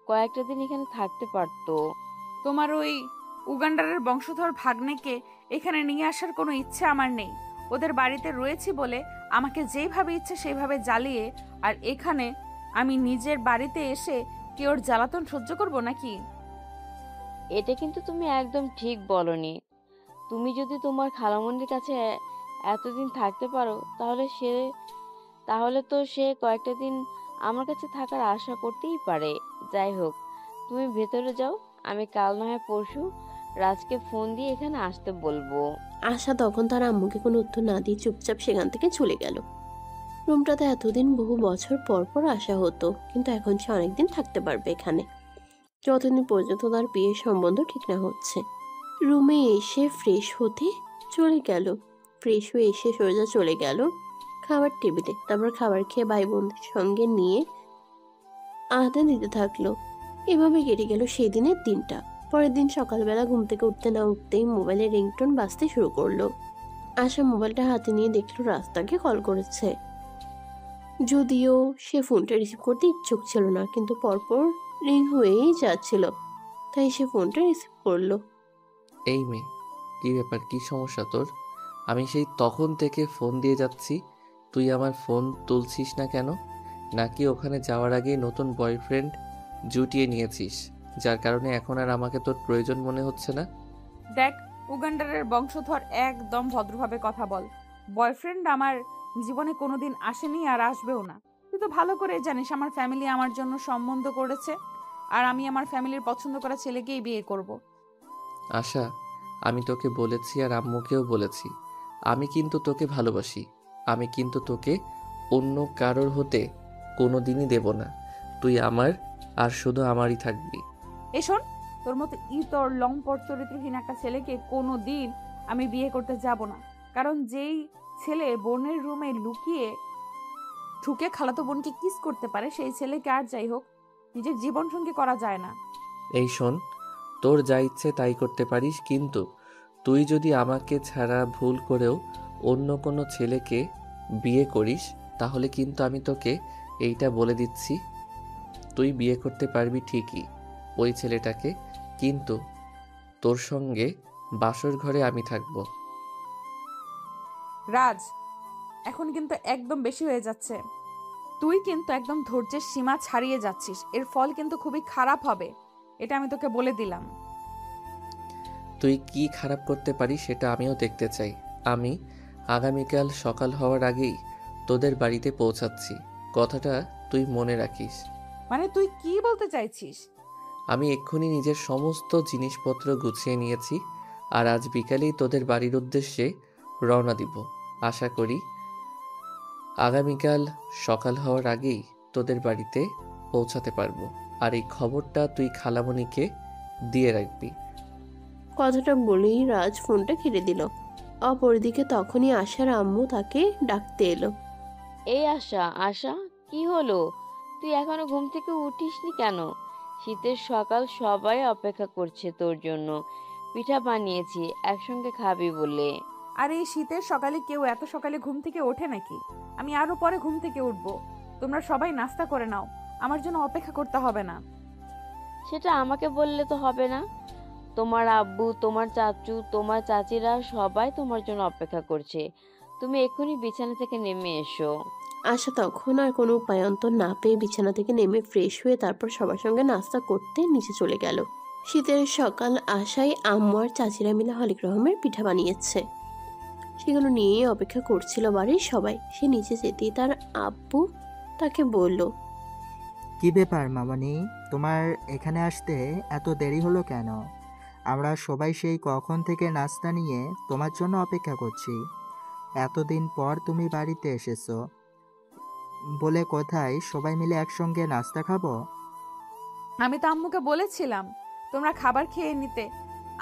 কয়েকটা দিন এখানে থাকতে পারতো। তোমার ওই উগান্ডারের বংশধর ভাগ্নেকে এখানে নিয়ে আসার কোনো ইচ্ছে আমার নেই। ওদের বাড়িতে রয়েছি বলে আমাকে যেইভাবে ইচ্ছে সেইভাবে জ্বালিয়ে, আর এখানে আমি নিজের বাড়িতে এসে কি ওর জ্বালাতন সহ্য করব নাকি? এটা কিন্তু তুমি একদম ঠিক বলনি। তুমি যদি তোমার খালামণির কাছে এতদিন থাকতে পারো, তাহলে তো সে কয়েকটা দিন আমার কাছে থাকার আশা করতেই পারে। যাই হোক, তুমি ভেতরে যাও, আমি কাল না হয় পরশু রাজকে ফোন দিয়ে এখানে আসতে বলবো। আশা তখন তার আম্মুকে কোনো উত্তর না দিয়ে চুপচাপ সেখান থেকে চলে গেল। রুমটাতে এতদিন বহু বছর পর পর আসা হতো, কিন্তু এখন সে অনেকদিন থাকতে পারবে এখানে, যতদিন পর্যন্ত তার বিয়ের সম্বন্ধ ঠিক না হচ্ছে। রুমে এসে ফ্রেশ হতে চলে গেল। ফ্রেশ হয়ে এসে সোজা চলে গেল খাবার টেবিলে। তারপর খাবার খেয়ে ভাই বোনদের সঙ্গে নিয়ে আড্ডা দিতে থাকলো। এভাবে কেটে গেল সেই দিনের দিনটা। পরের দিন সকালবেলা ঘুম থেকে উঠতে না উঠতেই মোবাইলে রিংটোন বাজতে শুরু করলো। আশা মোবাইলটা হাতে নিয়ে দেখলো রাস্তাকে কল করেছে। যদিও সে ফোনটা রিসিভ করতে ইচ্ছুক ছিল না, কিন্তু পরপর রিং হয়েই যাচ্ছিল, তাই সে ফোনটা রিসিভ করলো। এই মেয়ে, কি ব্যাপার, কি সমস্যা তোর? আমি সেই তখন থেকে ফোন দিয়ে যাচ্ছি, তুই আমার ফোন তুলছিস না কেন? নাকি ওখানে যাওয়ার আগেই নতুন বয়ফ্রেন্ড জুটিয়ে নিয়েছিস, যার কারণে এখন আর আমাকে তোর প্রয়োজন মনে হচ্ছে না? দেখ, উগান্ডারের বংশধর, একদম ভদ্রভাবে কথা বল। বয়ফ্রেন্ড আমার জীবনে কোনোদিন আসেনি আর আসবেও না। তুই তো ভালো করে জানিস আমার ফ্যামিলি আমার জন্য সম্বন্ধ করেছে, আর আমি আমার ফ্যামিলির পছন্দ করা ছেলেকেই বিয়ে করব। আশা, আমি তোকে বলেছি আর আম্মুকেও বলেছি, আমি কিন্তু তোকে ভালোবাসি। আমি কিন্তু তোকে অন্য কারোর হতে কোনো দিনই দেব না। তুই আমার, আর শুধু আমারই থাকবি। এ শোন, তোর মতো ইতর লম্পট চরিত্রহীন একটা ছেলেকে কোনো দিন আমি বিয়ে করতে যাব না। কারণ যেই ছেলে বোনের রুমে লুকিয়ে ঢুকে খালাতো বোনকে কিস করতে পারে, সেই ছেলেকে আর যাই হোক নিজের জীবন সঙ্গী করা যায় না। এই শোন, তোর যা ইচ্ছে তাই করতে পারিস, কিন্তু তুই যদি আমাকে ছাড়া ভুল করেও অন্য কোনো ছেলেকে বিয়ে করিস, তাহলে কিন্তু আমি তোকে এইটা বলে দিচ্ছি, তুই বিয়ে করতে পারবি ঠিকই ওই ছেলেটাকে, কিন্তু তোর সঙ্গে বাসর ঘরে আমি থাকবো। রাজ, এখন কিন্তু একদম বেশি হয়ে যাচ্ছে। তুই কিন্তু একদম ধৈর্যের সীমা ছাড়িয়ে যাচ্ছিস। এর ফল কিন্তু খুবই খারাপ হবে, এটা আমি তোকে বলে দিলাম। তুই কি খারাপ করতে পারিস সেটা আমিও দেখতে চাই। আমি আগামীকাল সকাল হওয়ার আগেই তোদের বাড়িতে পৌঁছাচ্ছি, কথাটা তুই মনে রাখিস। মানে তুই কি বলতে চাইছিস? আমি এক্ষুনি নিজের সমস্ত জিনিসপত্র গুছিয়ে নিয়েছি, আর আজ বিকালেই তোদের বাড়ির উদ্দেশ্যে রওনা দিব। আশা করি আগামীকাল সকাল হওয়ার আগেই তোদের বাড়িতে পৌঁছাতে পারবো। আর এই খবরটা তুই খালামণিকে দিয়ে রাখবি। কথাটা বলেই রাজ ফোনটা কেটে দিল। অপরদিকে তখনই আশার আম্মু তাকে ডাকতে এলো। এই আশা, আশা, কি হলো? তুই এখনো ঘুম থেকে উঠিসনি কেন? শীতের সকাল, সবাই অপেক্ষা করছে তোর জন্য। পিঠা বানিয়েছি, একসঙ্গে খাবি বলে। আর এই শীতের সকালে কেউ এত সকালে ঘুম থেকে ওঠে নাকি? আমি আরো পরে ঘুম থেকে উঠবো। তোমরা সবাই নাস্তা করে নাও, আমার জন্য অপেক্ষা করতে হবে না। সেটা আমাকে বললে তো হবে না। তোমার আব্বু, তোমার চাচু, তোমার চাচিরা সবাই তোমার জন্য অপেক্ষা করছে। তুমি এক্ষুনি বিছানা থেকে নেমে এসো। আশা তখন আর কোনো উপায়ন্তর না পেয়ে বিছানা থেকে নেমে ফ্রেশ হয়ে তারপর সবার সঙ্গে নাস্তা করতে নিচে চলে গেল। শীতের সকাল আশায় আম্মু আর চাচিরা মিলে হলিক রহমের পিঠা বানিয়েছে, সেগুলো নিয়ে অপেক্ষা করছিল বাড়ির সবাই। সে নিচে যেতেই তার আব্বু তাকে বলল, কি ব্যাপার মামনি, তোমার এখানে আসতে এত দেরি হলো কেন? আমরা সবাই সেই কখন থেকে নাস্তা নিয়ে তোমার জন্য অপেক্ষা করছি। এতদিন পর তুমি বাড়িতে এসেছো বলে কোথায় সবাই মিলে একসঙ্গে নাস্তা খাবো? আমি তো আম্মুকে বলেছিলাম তোমরা খাবার খেয়ে নিতে।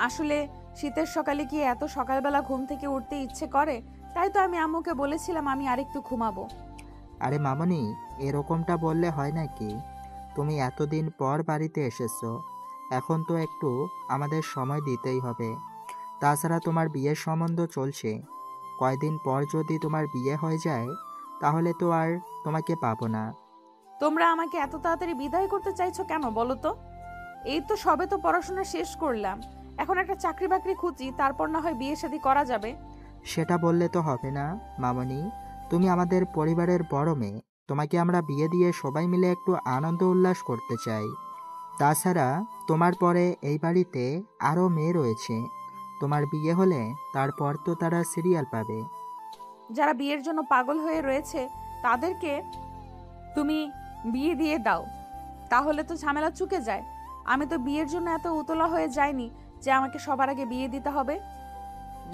আসলে শীতের সকালে কি এত সকালবেলা ঘুম থেকে উঠতে ইচ্ছে করে, তাই তো আমি আম্মুকে বলেছিলাম আমি আরেকটু ঘুমাবো। আরে মামনি, এরকমটা বললে হয় নাকি? তুমি এতদিন পর বাড়িতে এসেছো, এখন তো একটু আমাদের সময় দিতেই হবে। তাছাড়া তোমার বিয়ের সম্বন্ধ চলছে, কয়দিন পর যদি তোমার বিয়ে হয়ে যায় তাহলে তো আর তোমাকে পাবো না। তোমরা আমাকে এত তাড়াতাড়ি বিদায় করতে চাইছো কেন বলো তো? এই তো সবে তো পড়াশোনা শেষ করলাম, এখন একটা চাকরি বাকরি খুঁজি, তারপর না হয় বিয়ে শাদী করা যাবে। সেটা বললে তো হবে না মামনি, তুমি আমাদের পরিবারের বড় মেয়ে, তোমাকে আমরা বিয়ে দিয়ে সবাই মিলে একটু আনন্দ উল্লাস করতে চাই। তাছাড়া তোমার পরে এই বাড়িতে আরও মেয়ে রয়েছে, তোমার বিয়ে হলে তারপর তো তারা সিরিয়াল পাবে। যারা বিয়ের জন্য পাগল হয়ে রয়েছে তাদেরকে তুমি বিয়ে দিয়ে দাও, তাহলে তো ঝামেলা চুকে যায়। আমি তো বিয়ের জন্য এত উতলা হয়ে যাইনি যে আমাকে সবার আগে বিয়ে দিতে হবে।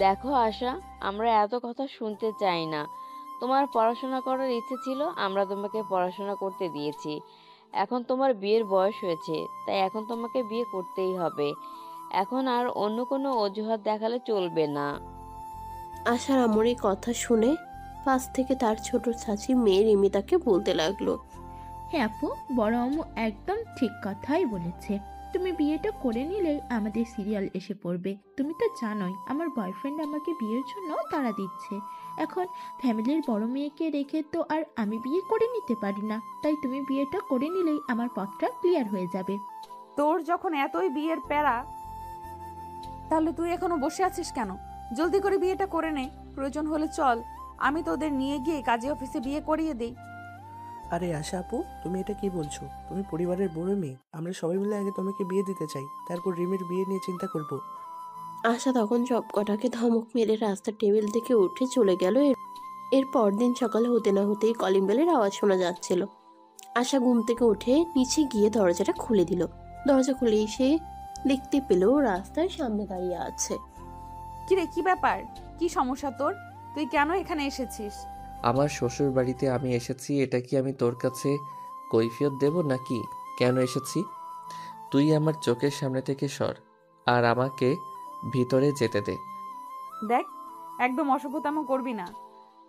দেখো আশা, আমরা এত কথা শুনতে চাই না। তোমার পড়াশোনা করার ইচ্ছে ছিল, আমরা তোমাকে পড়াশোনা করতে দিয়েছি। এখন তোমার বিয়ের বয়স হয়েছে, তাই এখন তোমাকে বিয়ে করতেই হবে। এখন আর অন্য কোনো অজুহাত দেখালে চলবে না। আশার আম্মুর এই কথা শুনে পাশ থেকে তার ছোট চাচি মেয়ে রিমি তাকে বলতে লাগলো, হ্যাঁ আপু, বড় আম্মু একদম ঠিক কথাই বলেছে। তুমি বিয়েটা করে নিলেই আমাদের সিরিয়াল এসে পড়বে। তুমি তো জানোই আমার বয়ফ্রেন্ড আমাকে বিয়ের জন্য তাড়া দিচ্ছে। এখন ফ্যামিলির বড় মেয়েকে রেখে তো আর আমি বিয়ে করে নিতে পারি না, তাই তুমি বিয়েটা করে নিলেই আমার পথটা ক্লিয়ার হয়ে যাবে। তোর যখন এতই বিয়ের প্যারা, তাহলে তুই এখনো বসে আছিস কেন? জলদি করে বিয়েটা করে নে, প্রয়োজন হলে চল আমি তোদের নিয়ে গিয়ে কাজী অফিসে বিয়ে করিয়ে দেই। আরে আশা আপু, তুমি এটা কি বলছো? তুমি পরিবারের বড় মেয়ে, আমরা সবাই মিলে আগে তোমাকে বিয়ে দিতে চাই, তারপর রিমির বিয়ে নিয়ে চিন্তা করব। আশা তখন সবকটাকে ধমক মেরে রাস্তার টেবিল থেকে উঠে চলে গেল। এর পরদিন সকালে হতে না হতেই কলিং বেলের আওয়াজ শোনা যাচ্ছিল। আশা ঘুম থেকে উঠে নিচে গিয়ে দরজাটা খুলে দিল। দরজা খুলে এসে দেখতে পেল রাস্তার সামনে দাঁড়িয়ে আছে। কিরে, কি ব্যাপার? কি সমস্যা তোর? তুই কেন এখানে এসেছিস? আমার শ্বশুর বাড়িতে আমি এসেছি, এটা কি আমি তোর কাছে কৈফিয়ত দেব নাকি কেন এসেছি? তুই আমার চোখের সামনে থেকে সর আর আমাকে ভিতরে যেতে দে। দেখ, একদম অসভ্যতামো করবি না,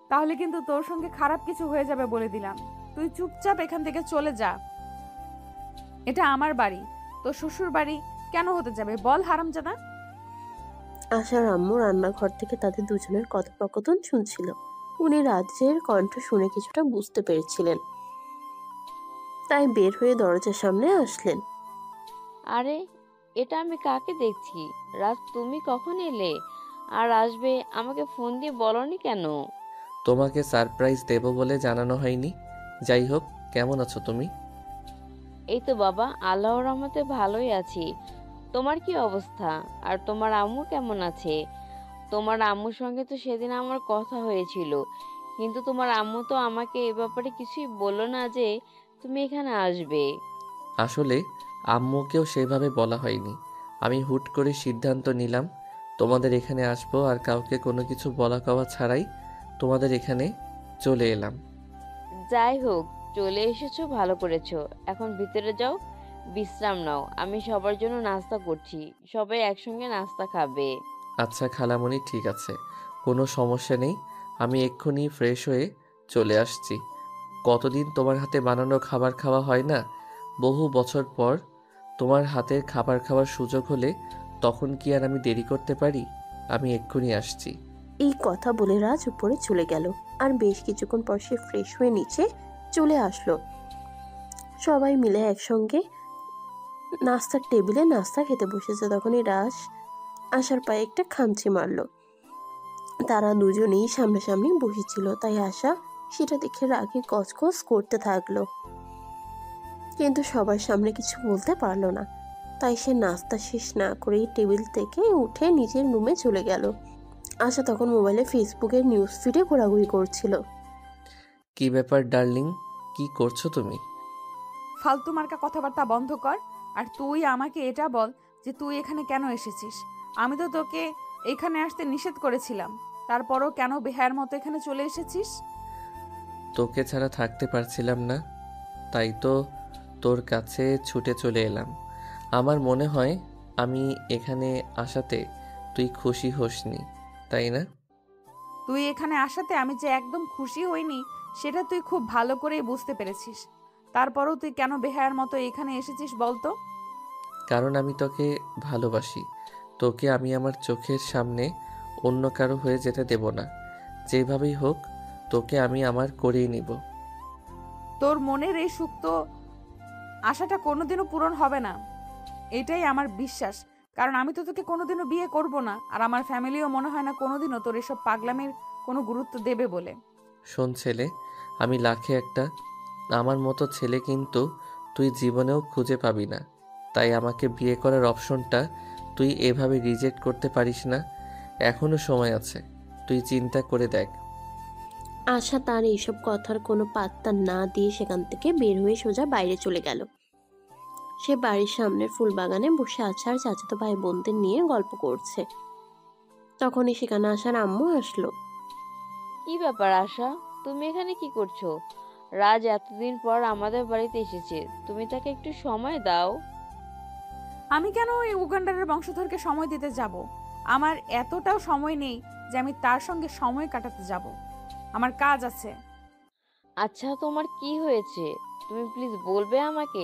তাহলে কিন্তু তোর সঙ্গে খারাপ কিছু হয়ে যাবে বলে দিলাম। তুই চুপচাপ এখান থেকে চলে যা। এটা আমার বাড়ি, তোর শ্বশুর বাড়ি কেন হতে যাবে বল হারামজাদা? আশার আম্মু রান্নাঘর থেকে তাদের দুজনের কথোপকথন শুনছিল। উনি রাজের কণ্ঠ শুনে কিছুটা বুঝতে পেরেছিলেন, তাই বের হয়ে দরজার সামনে আসলেন। আরে, এটা আমি কাকে দেখছি? রাজ, তুমি কখন এলে? আর আসবে আমাকে ফোন দিয়ে বলনি কেন? তোমাকে সারপ্রাইজ দেব বলে জানানো হয়নি। যাই হোক, কেমন আছো তুমি? এই তো বাবা, আল্লাহর রহমতে ভালোই আছি। তোমার কি অবস্থা? আর তোমার আম্মু কেমন আছে? তোমার আম্মুর সঙ্গে তো সেদিন আমার কথা হয়েছিল, কিন্তু তোমার আম্মু তো আমাকে এ ব্যাপারে কিছুই বললো না যে তুমি এখানে আসবে। আসলে আম্মুকেও সেভাবে বলা হয়নি। আমি হুট করে সিদ্ধান্ত নিলাম তোমাদের এখানে আসবো, আর কাউকে কোনো কিছু বলা কওয়া ছাড়াই তোমাদের এখানে চলে এলাম। যাই হোক, চলে এসেছো, ভালো করেছো। এখন ভিতরে যাও, বিশ্রাম নাও। আমি সবার জন্য নাস্তা করছি, সবাই একসঙ্গে নাস্তা খাবে। আচ্ছা খালামণি, ঠিক আছে, কোনো সমস্যা নেই। আমি এক্ষুনি ফ্রেশ হয়ে চলে আসছি। কতদিন তোমার হাতে বানানো খাবার খাওয়া হয় না। বহু বছর পর তোমার হাতের খাবার খাওয়ার সুযোগ হলে তখন কি আর আমি দেরি করতে পারি? আমি এক্ষুনি আসছি। এই কথা বলে রাজ উপরে চলে গেল। আর বেশ কিছুক্ষণ পর সে ফ্রেশ হয়ে নিচে চলে আসলো। সবাই মিলে একসঙ্গে নাস্তার টেবিলে নাস্তা খেতে বসেছে। তখনই রাজ আশার পায়ে একটা খামচি মারলো। তারা দুজনেই সামনাসামনি বসেছিল, তাই আশা সেটা দেখে রাগে কচকচ করতে থাকলো, কিন্তু সবার সামনে কিছু বলতে পারলো না। তাই সে নাস্তা শেষ না করেই টেবিল থেকে উঠে নিজের রুমে চলে গেল। আশা তখন মোবাইলে ফেসবুকের নিউজ ফিডে ঘোরাঘুরি করছিল। কি ব্যাপার ডার্লিং, কি করছো তুমি? ফালতু মার্কা কথাবার্তা বন্ধ কর। আর তুই আমাকে এটা বল যে তুই এখানে কেন এসেছিস? আমি তো তোকে এখানে আসতে নিষেধ করেছিলাম, তারপরও কেন বেহায়ার মতো এখানে চলে এসেছিস? তোকে ছাড়া থাকতে পারছিলাম না, তাই তো তোর কাছে ছুটে চলে এলাম। আমার মনে হয় আমি এখানে আসাতে তুই খুশি হোসনি, তাই না? তুই এখানে আসাতে আমি যে একদম খুশি হইনি সেটা তুই খুব ভালো করেই বুঝতে পেরেছিস। তারপরও তুই কেন বেহায়ার মতো এখানে এসেছিস বলতো? কারণ আমি তোকে ভালোবাসি। তোকে আমি আমার চোখের সামনে অন্য কারো হয়ে যেতে দেব না। যেভাবেই হোক তোকে আমি আমার করেই নিব। তোর মনের এই সুপ্ত আশাটা কোনোদিনও পূরণ হবে না, এটাই আমার বিশ্বাস। কারণ আমি তো তোকে কোনোদিনও বিয়ে করব না, আর আমার ফ্যামিলিও মনে হয় না কোনোদিনও তোর এসব পাগলামির কোনো গুরুত্ব দেবে বলে। শোন ছেলে, আমি লাখে একটা, আমার মতো ছেলে কিন্তু তুই জীবনেও খুঁজে পাবি না। তাই আমাকে বিয়ে করার অপশনটা তুই এভাবে রিজেক্ট করতে পারিস না। এখনো সময় আছে, তুই চিন্তা করে দেখ। আশা তার এইসব কথার কোনো পাত্তা না দিয়ে সেখান থেকে বের হয়ে সোজা বাইরে চলে গেল। সে বাড়ির সামনের ফুল বাগানে বসে আছে আর চাচাতো ভাই বোনদের নিয়ে গল্প করছে। তখনই সেখানে আসার আম্মু আসলো। কি ব্যাপার আশা, তুমি এখানে কি করছো? রাজ এতদিন পর আমাদের বাড়িতে এসেছে, তুমি তাকে একটু সময় দাও। আমি কেন ওই উগান্ডারের বংশধরকে সময় দিতে যাব? আমার এতটাও সময় নেই যে আমি তার সঙ্গে সময় কাটাতে যাব। আমার কাজ আছে। আচ্ছা, তোমার কি হয়েছে তুমি প্লিজ বলবে আমাকে?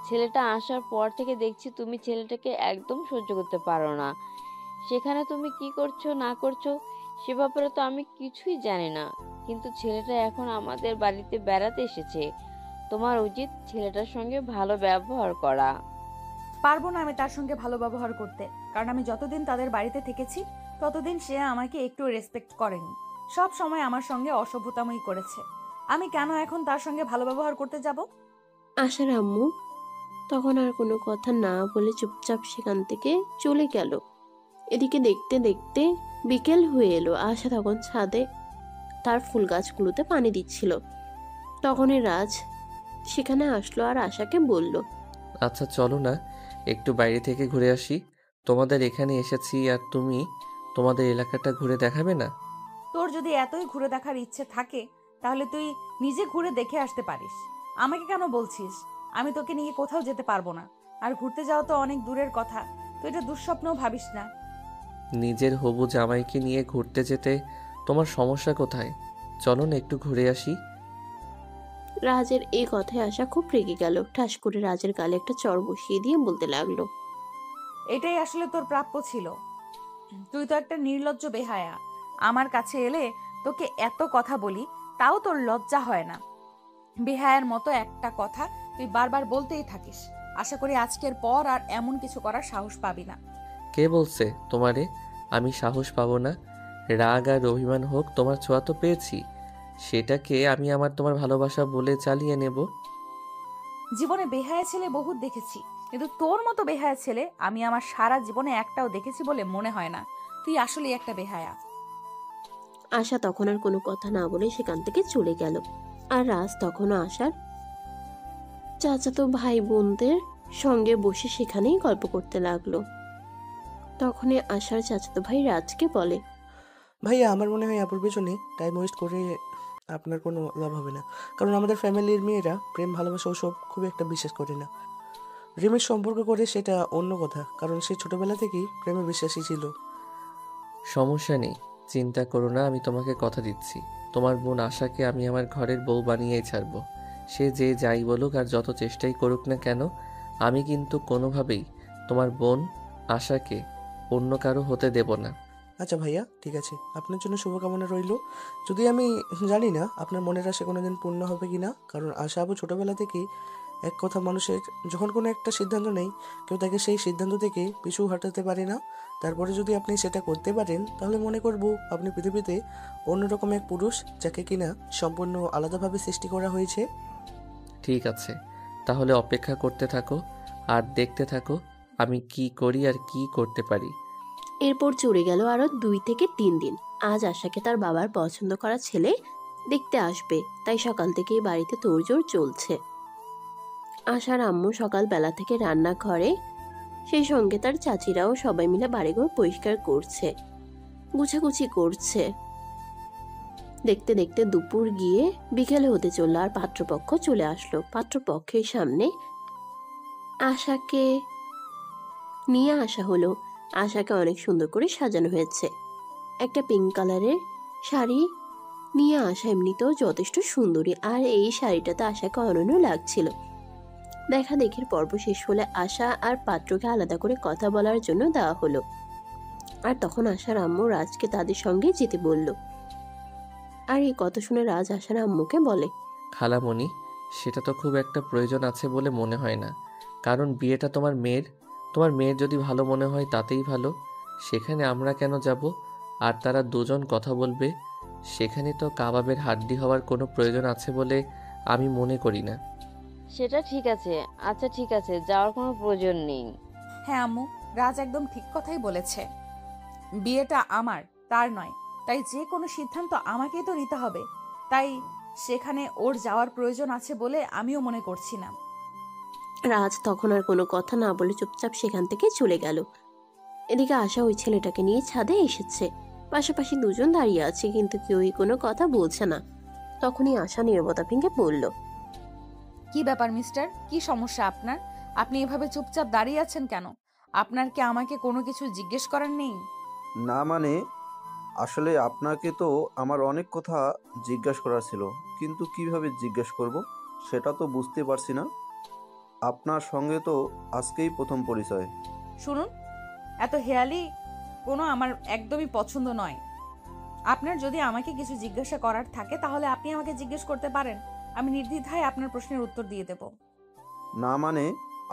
ছেলেটা আসার পর থেকে দেখছি তুমি ছেলেটাকে একদম সহ্য করতে পারো না। সেখানে তুমি কি করছো না করছো সে ব্যাপারে তো আমি কিছুই জানি না, কিন্তু ছেলেটা এখন আমাদের বাড়িতে বেড়াতে এসেছে, তোমার উচিত ছেলেটার সঙ্গে ভালো ব্যবহার করা। পারবো না আমি তার সঙ্গে ভালো ব্যবহার করতে, কারণ আমি যতদিন তাদের বাড়িতে থেকেছি ততদিন সে আমাকে একটু রেসপেক্ট করেনি। সব সময় আমার সঙ্গে অসভ্যতামই করেছে। আমি কেন এখন তার সঙ্গে ভালো ব্যবহার করতে যাব? আশার আম্মু তখন আর কোনো কথা না বলে চুপচাপ সেখান থেকে চলে গেল। এদিকে দেখতে দেখতে বিকেল হয়ে এলো। আশা তখন ছাদে তার ফুল গাছগুলোতে পানি দিচ্ছিল। তখনই রাজ সেখানে আসলো আর আশাকে বলল, আচ্ছা চলো না, একটু বাইরে থেকে ঘুরে আসি। তোমাদের এখানে এসেছি আর তুমি তোমাদের এলাকাটা ঘুরে দেখাবে না? তোর যদি এতই ঘুরে দেখার ইচ্ছে থাকে তাহলে তুই নিজে ঘুরে দেখে আসতে পারিস। আমাকে কেন বলছিস? আমি তোকে নিয়ে কোথাও যেতে পারবো না। আর ঘুরতে যাওয়া তো অনেক দূরের কথা, তুই এটা দুঃস্বপ্নও ভাবিস না। নিজের হবু জামাইকে নিয়ে ঘুরতে যেতে তোমার সমস্যা কোথায়? চলো না একটু ঘুরে আসি। রাজের এই কথায় আশা খুব রেগে গেল। ঠাস করে রাজের গালে একটা চড় বসিয়ে দিয়ে বলতে লাগলো, এটাই আসলে তোর প্রাপ্য ছিল। তুই তো একটা নির্লজ্জ বেহায়া। আমার কাছে এলে তোকে এত কথা বলি, তাও তোর লজ্জা হয় না। বেহায়ার মতো একটা কথা তুই বারবার বলতেই থাকিস। আশা করি আজকের পর আর এমন কিছু করার সাহস পাবি না। কে বলছে তোমারে আমি সাহস পাবো না? রাগ আর অভিমান হোক, তোমার ছোঁয়া তো পেয়েছি, সেটাকে আমি আমার তোমার ভালোবাসা বলে চালিয়ে নেব। জীবনে বেহায়া ছেলে বহুত দেখেছি, কিন্তু তোর মতো বেহায়া ছেলে আমি আমার সারা জীবনে একটাও দেখেছি বলে মনে হয় না। তুই আসলেই একটা বেহায়া। আশা তখন আর কোনো কথা না বলে সেখান থেকে চলে গেল। আর রাজ তখনও আশার চাচাতো ভাই বোনদের সঙ্গে বসে সেখানেই গল্প করতে লাগলো। তখনই আশার চাচাতো ভাই রাজকে বলে, ভাইয়া আমার মনে হয় আপুর পেছনে টাইম ওয়েস্ট করে আপনার কোনো লাভ হবে না, কারণ আমাদের ফ্যামিলির মেয়েরা প্রেম ভালোবাসা ওসব খুব একটা বিশ্বাস করে না। রিমির সম্পর্ক করে সেটা অন্য কথা, কারণ সে ছোটবেলা থেকেই প্রেমে বিশ্বাসী ছিল। সমস্যা নেই, চিন্তা করো না, আমি তোমাকে কথা দিচ্ছি, তোমার বোন আশাকে আমি আমার ঘরের বউ বানিয়েই ছাড়বো। সে যে যাই বলুক আর যত চেষ্টাই করুক না কেন, আমি কিন্তু কোনোভাবেই তোমার বোন আশাকে অন্য কারো হতে দেব না। আচ্ছা ভাইয়া, ঠিক আছে, আপনার জন্য শুভকামনা রইল। যদি আমি জানি না আপনার মনের আশা কোনোদিন পূর্ণ হবে কি না, কারণ আশা আপু ছোটোবেলা থেকেই এক কথা মানুষের যখন কোনো একটা সিদ্ধান্ত নেই, কেউ তাকে সেই সিদ্ধান্ত থেকে পিছু হটাতে পারে না। তারপরে যদি আপনি সেটা করতে পারেন, তাহলে মনে করব আপনি পৃথিবীতে অন্যরকম এক পুরুষ, যাকে কিনা সম্পূর্ণ আলাদাভাবে সৃষ্টি করা হয়েছে। ঠিক আছে, তাহলে অপেক্ষা করতে থাকো আর দেখতে থাকো আমি কি করি আর কি করতে পারি। এরপর চলে গেল আরো 2 থেকে 3 দিন। আজ আশাকে তার বাবার পছন্দ করা ছেলে দেখতে আসবে, তাই সকাল থেকেই বাড়িতে তোড়জোড় চলছে। আশার আম্মু সকালবেলা থেকে রান্নাঘরে, সেই সঙ্গে তার চাচিরাও সবাই মিলে বাড়িঘর পরিষ্কার করছে, গুছাগুছি করছে। দেখতে দেখতে দুপুর গিয়ে বিকেলে হতে চললো, আর পাত্রপক্ষ চলে আসলো। পাত্রপক্ষের সামনে আশাকে নিয়ে আসা হলো। আশাকে অনেক সুন্দর করে সাজানো হয়েছে। একটা পিঙ্ক কালারের শাড়ি নিয়ে আসা এমনিতেও যথেষ্ট সুন্দরী, আর এই শাড়িটাতে আশাকে অনন্য লাগছিল। দেখা দেখির পর্ব শেষ হলে আশা আর পাত্রকে আলাদা করে কথা বলার জন্য দেওয়া হলো। আর তখন আশার আম্মু রাজকে তাদের সঙ্গে যেতে বলল। আর এই কথা শুনে রাজ আশার আম্মুকে বলে, খালামণি, সেটা তো খুব একটা প্রয়োজন আছে বলে মনে হয় না, কারণ বিয়েটা তোমার মেয়ের যদি ভালো মনে হয় তাতেই ভালো। সেখানে আমরা কেন যাব? আর তারা দুজন কথা বলবে, সেখানে তো কাবাবের হাড্ডি হওয়ার কোনো প্রয়োজন আছে বলে আমি মনে করি না। সেটা ঠিক আছে। আচ্ছা ঠিক আছে, যাওয়ার কোনো প্রয়োজন নেই। হ্যাঁ আম্মু, রাজ একদম ঠিক কথাই বলেছে। বিয়েটা আমার, তার নয়। তাই যে কোনো সিদ্ধান্ত আমাকেই তো নিতে হবে। তাই সেখানে ওর যাওয়ার প্রয়োজন আছে বলে আমিও মনে করছি না। রাজ তখন আর কোনো কথা না বলে চুপচাপ সেখান থেকে চলে গেল। এদিকে আশা ওই ছেলেটাকে নিয়ে ছাদে এসেছে। পাশাপাশি দুজন দাঁড়িয়ে আছে, কিন্তু কেউই কোনো কথা বলছে না। তখনই আশা নীরবতা ভেঙে বলল, কি ব্যাপার মিস্টার, কি সমস্যা আপনার? আপনি এভাবে চুপচাপ দাঁড়িয়ে আছেন কেন? আপনার কি আমাকে কোনো কিছু জিজ্ঞেস করার নেই? না মানে, আসলে আপনাকে তো আমার অনেক কথা জিজ্ঞাসা করার ছিল, কিন্তু কিভাবে জিজ্ঞেস করব সেটা তো বুঝতে পারছি না। আপনার সঙ্গে তো আজকেই প্রথম পরিচয়। শুনুন, এত হেয়ালি কোনো আমার একদমই পছন্দ নয়। আপনার যদি আমাকে কিছু জিজ্ঞাসা করার থাকে তাহলে আপনি আমাকে জিজ্ঞেস করতে পারেন। আমি নির্দ্বিধায় আপনার প্রশ্নের উত্তর দিয়ে দেব। না মানে,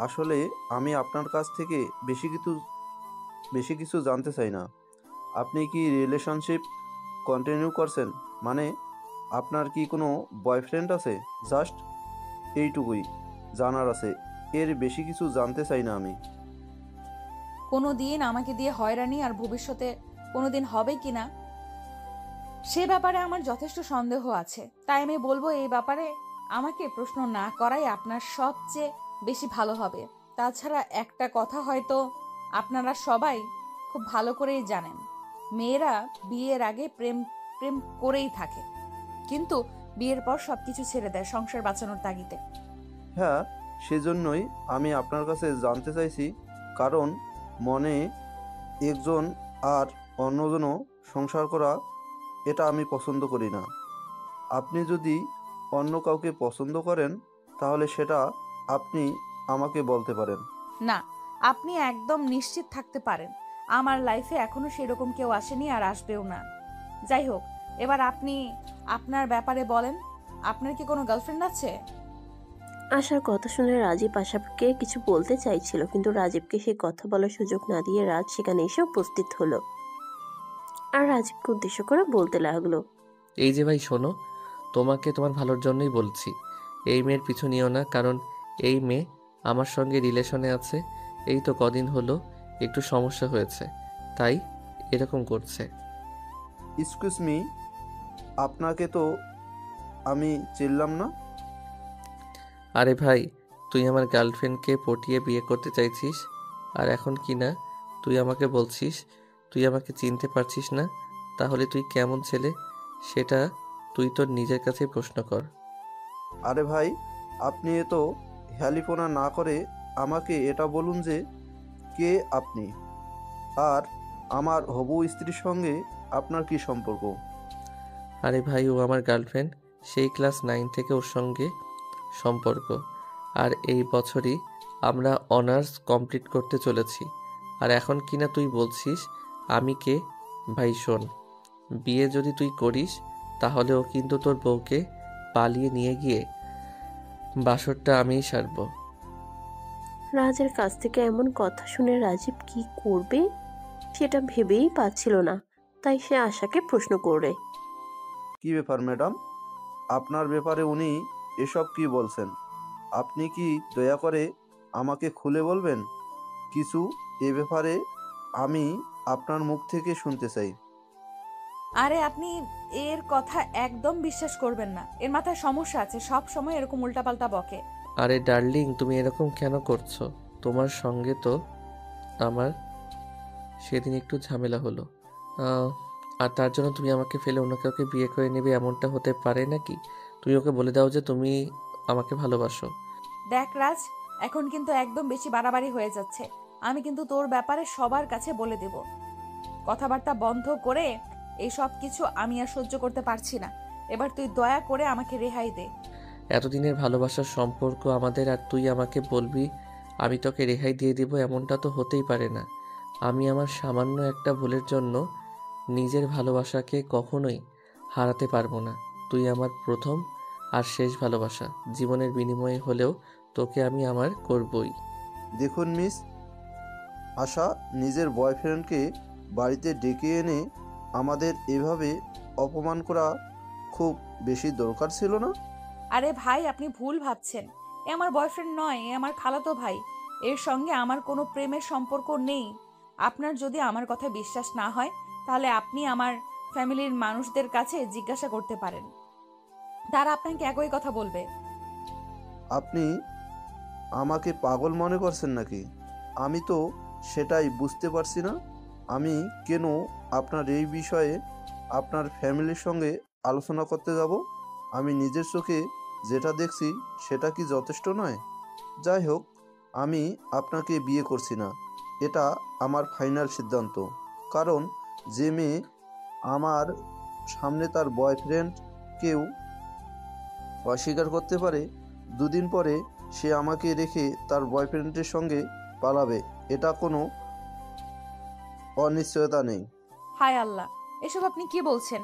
আসলে আমি আপনার কাছ থেকে বেশি কিছু জানতে চাই না। আপনি কি রিলেশনশিপ কন্টিনিউ করছেন? মানে আপনার কি কোনো বয়ফ্রেন্ড আছে? জাস্ট এইটুকুই জানার আছে, এর বেশি কিছু জানতে চাই না আমি। কোনো দিন আমাকে দিয়ে হয়রানি আর ভবিষ্যতে কোনো দিন হবে কিনা সে ব্যাপারে আমার যথেষ্ট সন্দেহ আছে। তাই আমি বলবো এই ব্যাপারে আমাকে প্রশ্ন না করাই আপনার সবচেয়ে বেশি ভালো হবে। তাছাড়া একটা কথা হয়তো আপনারা সবাই খুব ভালো করেই জানেন, মেয়েরা বিয়ের আগে প্রেম প্রেম করেই থাকে, কিন্তু বিয়ের পর সবকিছু ছেড়ে দেয় সংসার বাঁচানোর তাগিদে। হ্যাঁ, সেজন্যই আমি আপনার কাছে জানতে চাইছি, কারণ মনে একজন আর অন্যজনও সংসার করা, এটা আমি পছন্দ করি না। আপনি যদি অন্য কাউকে পছন্দ করেন তাহলে সেটা আপনি আমাকে বলতে পারেন। না, আপনি একদম নিশ্চিত থাকতে পারেন আমার লাইফে এখনো সেরকম কেউ আসেনি আর আসবেও না। যাই হোক, এবার আপনি আপনার ব্যাপারে বলেন, আপনার কি কোনো গার্লফ্রেন্ড আছে? আশার কথা শুনে রাজীব আশাকে কিছু বলতে চাইছিল, কিন্তু রাজীবকে সে কথা বলার সুযোগ না দিয়ে রাজ সেখানে এসে উপস্থিত হলো। আর রাজীবকে উদ্দেশ্য করে বলতে লাগলো, এই যে ভাই শোনো, তোমাকে তোমার ভালোর জন্যই বলছি, এই মেয়ের পিছু নিও না, কারণ এই মেয়ে আমার সঙ্গে রিলেশনে আছে। এই তো কদিন হলো একটু সমস্যা হয়েছে, তাই এরকম করছে। এক্সকিউজ মি, আপনাকে তো আমি চিনলাম না। আরে ভাই, তুই আমার গার্লফ্রেন্ডকে পটিয়ে বিয়ে করতে চাইছিস, আর এখন কি না তুই আমাকে বলছিস তুই আমাকে চিনতে পারছিস না? তাহলে তুই কেমন ছেলে সেটা তুই তোর নিজের কাছেই প্রশ্ন কর। আরে ভাই, আপনি তো হ্যালিফোনা না করে আমাকে এটা বলুন যে কে আপনি, আর আমার হবু স্ত্রীর সঙ্গে আপনার কি সম্পর্ক? আরে ভাই, ও আমার গার্লফ্রেন্ড, সেই ক্লাস 9 থেকে ওর সঙ্গে সম্পর্ক, আর এই বছরই আমরা অনার্স কমপ্লিট করতে চলেছি। আর এখন কিনা তুই বলছিস আমি কে? ভাই শোন, বিয়ে যদি তুই করিস তাহলে ও কিন্তু তোর বউকে পালিয়ে নিয়ে গিয়ে বাসরটা আমিই সারবো। রাজের কাছ থেকে এমন কথা শুনে রাজীব কি করবে সেটা ভেবেই পাচ্ছিল না, তাই সে আশাকে প্রশ্ন করে। কি ব্যাপার ম্যাডাম, আপনার ব্যাপারে উনি এসব কি বলছেন? আপনি কি দয়া করে আমাকে খুলে বলবেন কিছু? এ ব্যাপারে আমি আপনার মুখ থেকে শুনতে চাই। আরে আপনি এর কথা একদম বিশ্বাস করবেন না, এর মাথায় সমস্যা আছে, সব সময় এরকম উল্টাপাল্টা বকে। আরে ডার্লিং, তুমি এরকম কেন করছো? তোমার সঙ্গে তো আমার সেদিন একটু ঝামেলা হলো, আহ, আর তার জন্য তুমি আমাকে ফেলে অন্য কাউকে বিয়ে করে নেবে, এমনটা হতে পারে নাকি? তুমি ওকে বলে দাও যে তুমি আমাকে ভালোবাসো। দেখ রাজ, এখন কিন্তু একদম বেশি বাড়াবাড়ি হয়ে যাচ্ছে। আমি কিন্তু তোর ব্যাপারে সবার কাছে বলে দেব। কথাবার্তা বন্ধ করে এই সব কিছু আমি আর সহ্য করতে পারছি না। এবার তুই দয়া করে আমাকে রেহাই দে। এতদিনের ভালোবাসার সম্পর্ক আমাদের, আর তুই আমাকে বলবি আমি তোকে রেহাই দিয়ে দিব? এমনটা তো হতেই পারে না। আমি আমার সামান্য একটা ভুলের জন্য নিজের ভালোবাসাকে কখনোই হারাতে পারবো না। তুই আমার প্রথম আর শেষ ভালোবাসা, জীবনের বিনিময়ে হলেও তোকে আমি আমার করবই। দেখুন মিস আশা, নিজের বয়ফ্রেন্ডকে বাড়িতে ডেকে এনে আমাদের এভাবে অপমান করা খুব বেশি দরকার ছিল না। আরে ভাই, আপনি ভুল ভাবছেন। এ আমার বয়ফ্রেন্ড নয়, এ আমার খালাতো ভাই। এর সঙ্গে আমার কোনো প্রেমের সম্পর্ক নেই। আপনার যদি আমার কথা বিশ্বাস না হয়, তাহলে আপনি আমার ফ্যামিলির মানুষদের কাছে জিজ্ঞাসা করতে পারেন, তারা আপনাকে একই কথা বলবে। আপনি আমাকে পাগল মনে করছেন নাকি? আমি তো সেটাই বুঝতে পারছি না। আমি কেন আপনার এই বিষয়ে আপনার ফ্যামিলির সঙ্গে আলোচনা করতে যাব? আমি নিজের চোখে যেটা দেখছি সেটা কি যথেষ্ট নয়? যাই হোক, আমি আপনাকে বিয়ে করছি না, এটা আমার ফাইনাল সিদ্ধান্ত। কারণ যে মেয়ে আমার সামনে তার বয়ফ্রেন্ডকেও অস্বীকার করতে পারে, দুদিন পরে সে আমাকে রেখে তার বয়ফ্রেন্ডের সঙ্গে পালাবে, এটা কোনো অনিশ্চয়তা নেই। হায় আল্লাহ, এসব আপনি কি বলছেন?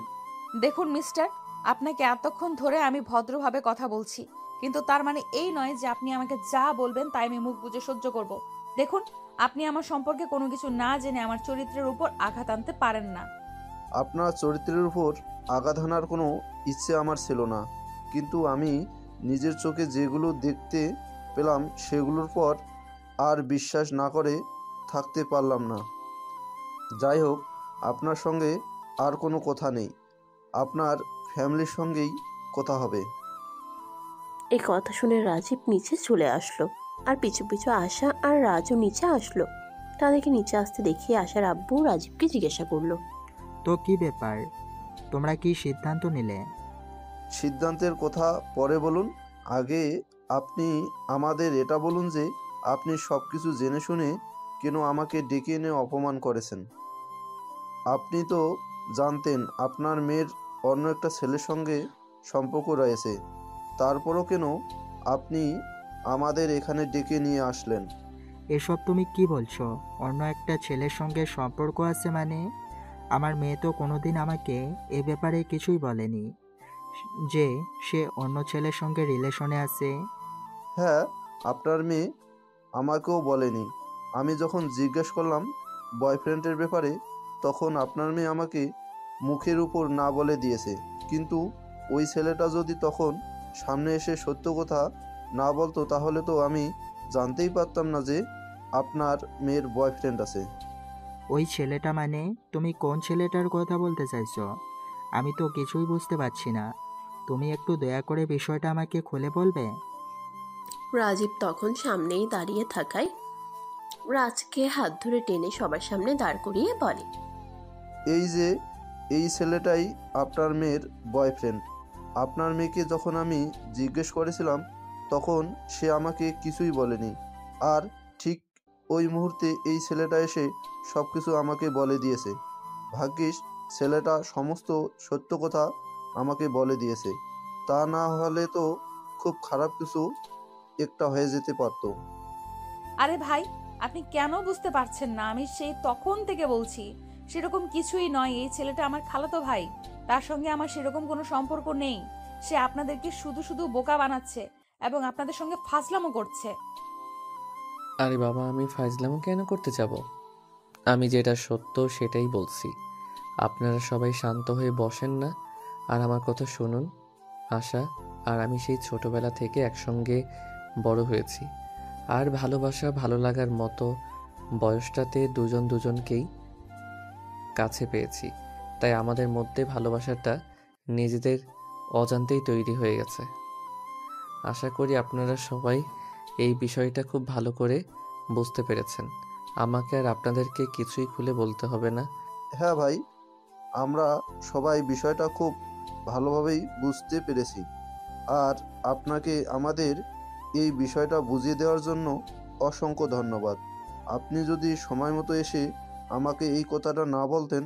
দেখুন মিস্টার, আপনাকে এতক্ষণ ধরে আমি ভদ্রভাবে কথা বলছি, কিন্তু তার মানে এই নয় যে আপনি আমাকে যা বলবেন তাই আমি মুখ বুজে সহ্য করব। দেখুন, আপনি আমার সম্পর্কে কোনো কিছু না জেনে আমার চরিত্রের উপর আঘাত আনতে পারেন না। আপনার চরিত্রের উপর আঘাত হানার কোনো ইচ্ছে আমার ছিল না, কিন্তু আমি নিজের চোখে যেগুলো দেখতে পেলাম সেগুলোর পর আর বিশ্বাস না করে থাকতে পারলাম না। যাই হোক, আপনার সঙ্গে আর কোনো কথা নেই, আপনার ফ্যামিলির সঙ্গেই কথা হবে। এই কথা শুনে রাজীব নিচে চলে আসলো, আর পিছু পিছু আশা আর রাজু নিচে আসলো। তাদেরকে নিচে আসতে দেখিয়ে আশার আব্বু রাজীবকে জিজ্ঞাসা করলো। তো কি ব্যাপার, তোমরা কি সিদ্ধান্ত নিলে? সিদ্ধান্তের কথা পরে বলুন, আগে আপনি আমাদের এটা বলুন যে আপনি সব কিছু জেনে শুনে কেন আমাকে ডেকে এনে অপমান করেছেন? আপনি তো জানতেন আপনার মেয়ের অন্য একটা ছেলের সঙ্গে সম্পর্ক রয়েছে, তারপরও কেন আপনি আমাদের এখানে ডেকে নিয়ে আসলেন? এসব তুমি কি বলছো? অন্য একটা ছেলের সঙ্গে সম্পর্ক আছে মানে? আমার মেয়ে তো কোনোদিন আমাকে এ ব্যাপারে কিছুই বলেনি যে সে অন্য ছেলের সঙ্গে রিলেশনে আছে। হ্যাঁ, আপনার মেয়ে আমাকেও বলেনি। আমি যখন জিজ্ঞেস করলাম বয়ফ্রেন্ডের ব্যাপারে, তখন আপনার মেয়ে আমাকে মুখের উপর না বলে দিয়েছে। কিন্তু ওই ছেলেটা যদি তখন সামনে এসে সত্য কথা না বলতো, তাহলে তো আমি জানতেই পারতাম না যে আপনার মেয়ের বয়ফ্রেন্ড আছে। ওই ছেলেটা মানে তুমি কোন ছেলেটার কথা বলতে চাইছো? আমি তো কিছুই বুঝতে পারছি না। তুমি একটু দয়া করে বিষয়টা আমাকে খুলে বলবে? রাজীব তখন সামনেই দাঁড়িয়ে থাকায় রাজকে হাত ধরে টেনে সবার সামনে দাঁড় করিয়ে বলে। এই যে এই ছেলেটাই আপনার মেয়ের বয়ফ্রেন্ড। আপনার মেয়েকে যখন আমি জিজ্ঞেস করেছিলাম তখন সে আমাকে কিছুই বলেনি, আর ঠিক ওই মুহূর্তে এই ছেলেটা এসে সব কিছু আমাকে বলে দিয়েছে। ভাগ্যিস ছেলেটা সমস্ত সত্য কথা আমাকে বলে দিয়েছে, তা না হলে তো খুব খারাপ কিছু একটা হয়ে যেতে পারতো। আরে ভাই, আপনি কেন বুঝতে পারছেন না? আমি সেই তখন থেকে বলছি সেরকম কিছুই নয়। এই ছেলেটা আমার খালাতো ভাই, তার সঙ্গে আমার সেরকম কোনো সম্পর্ক নেই। সে আপনাদেরকে শুধু শুধু বোকা বানাচ্ছে। এবং আপনাদের সঙ্গে ফাজলামো করছে। আরে বাবা, আমি ফাইজলামো কেন করতে যাব? আমি যেটা সত্য সেটাই বলছি। আপনারা সবাই শান্ত হয়ে বসেন না আর আমার কথা শুনুন। আশা আর আমি সেই ছোটবেলা থেকে একসঙ্গে বড় হয়েছি, আর ভালোবাসা ভালো লাগার মতো বয়সটাতে দুজন দুজনকেই কাছে পেয়েছি। তাই আমাদের মধ্যে ভালোবাসাটা নিজেদের অজান্তেই তৈরি হয়ে গেছে। আশা করি আপনারা সবাই এই বিষয়টা খুব ভালো করে বুঝতে পেরেছেন। আমাকে আর আপনাদেরকে কিছুই খুলে বলতে হবে না। হ্যাঁ ভাই, আমরা সবাই বিষয়টা খুব ভালোভাবেই বুঝতে পেরেছি। আর আপনাকে আমাদের এই বিষয়টা বুঝিয়ে দেওয়ার জন্য অসংখ্য ধন্যবাদ। আপনি যদি সময় মতো এসে আমাকে এই কথাটা না বলতেন,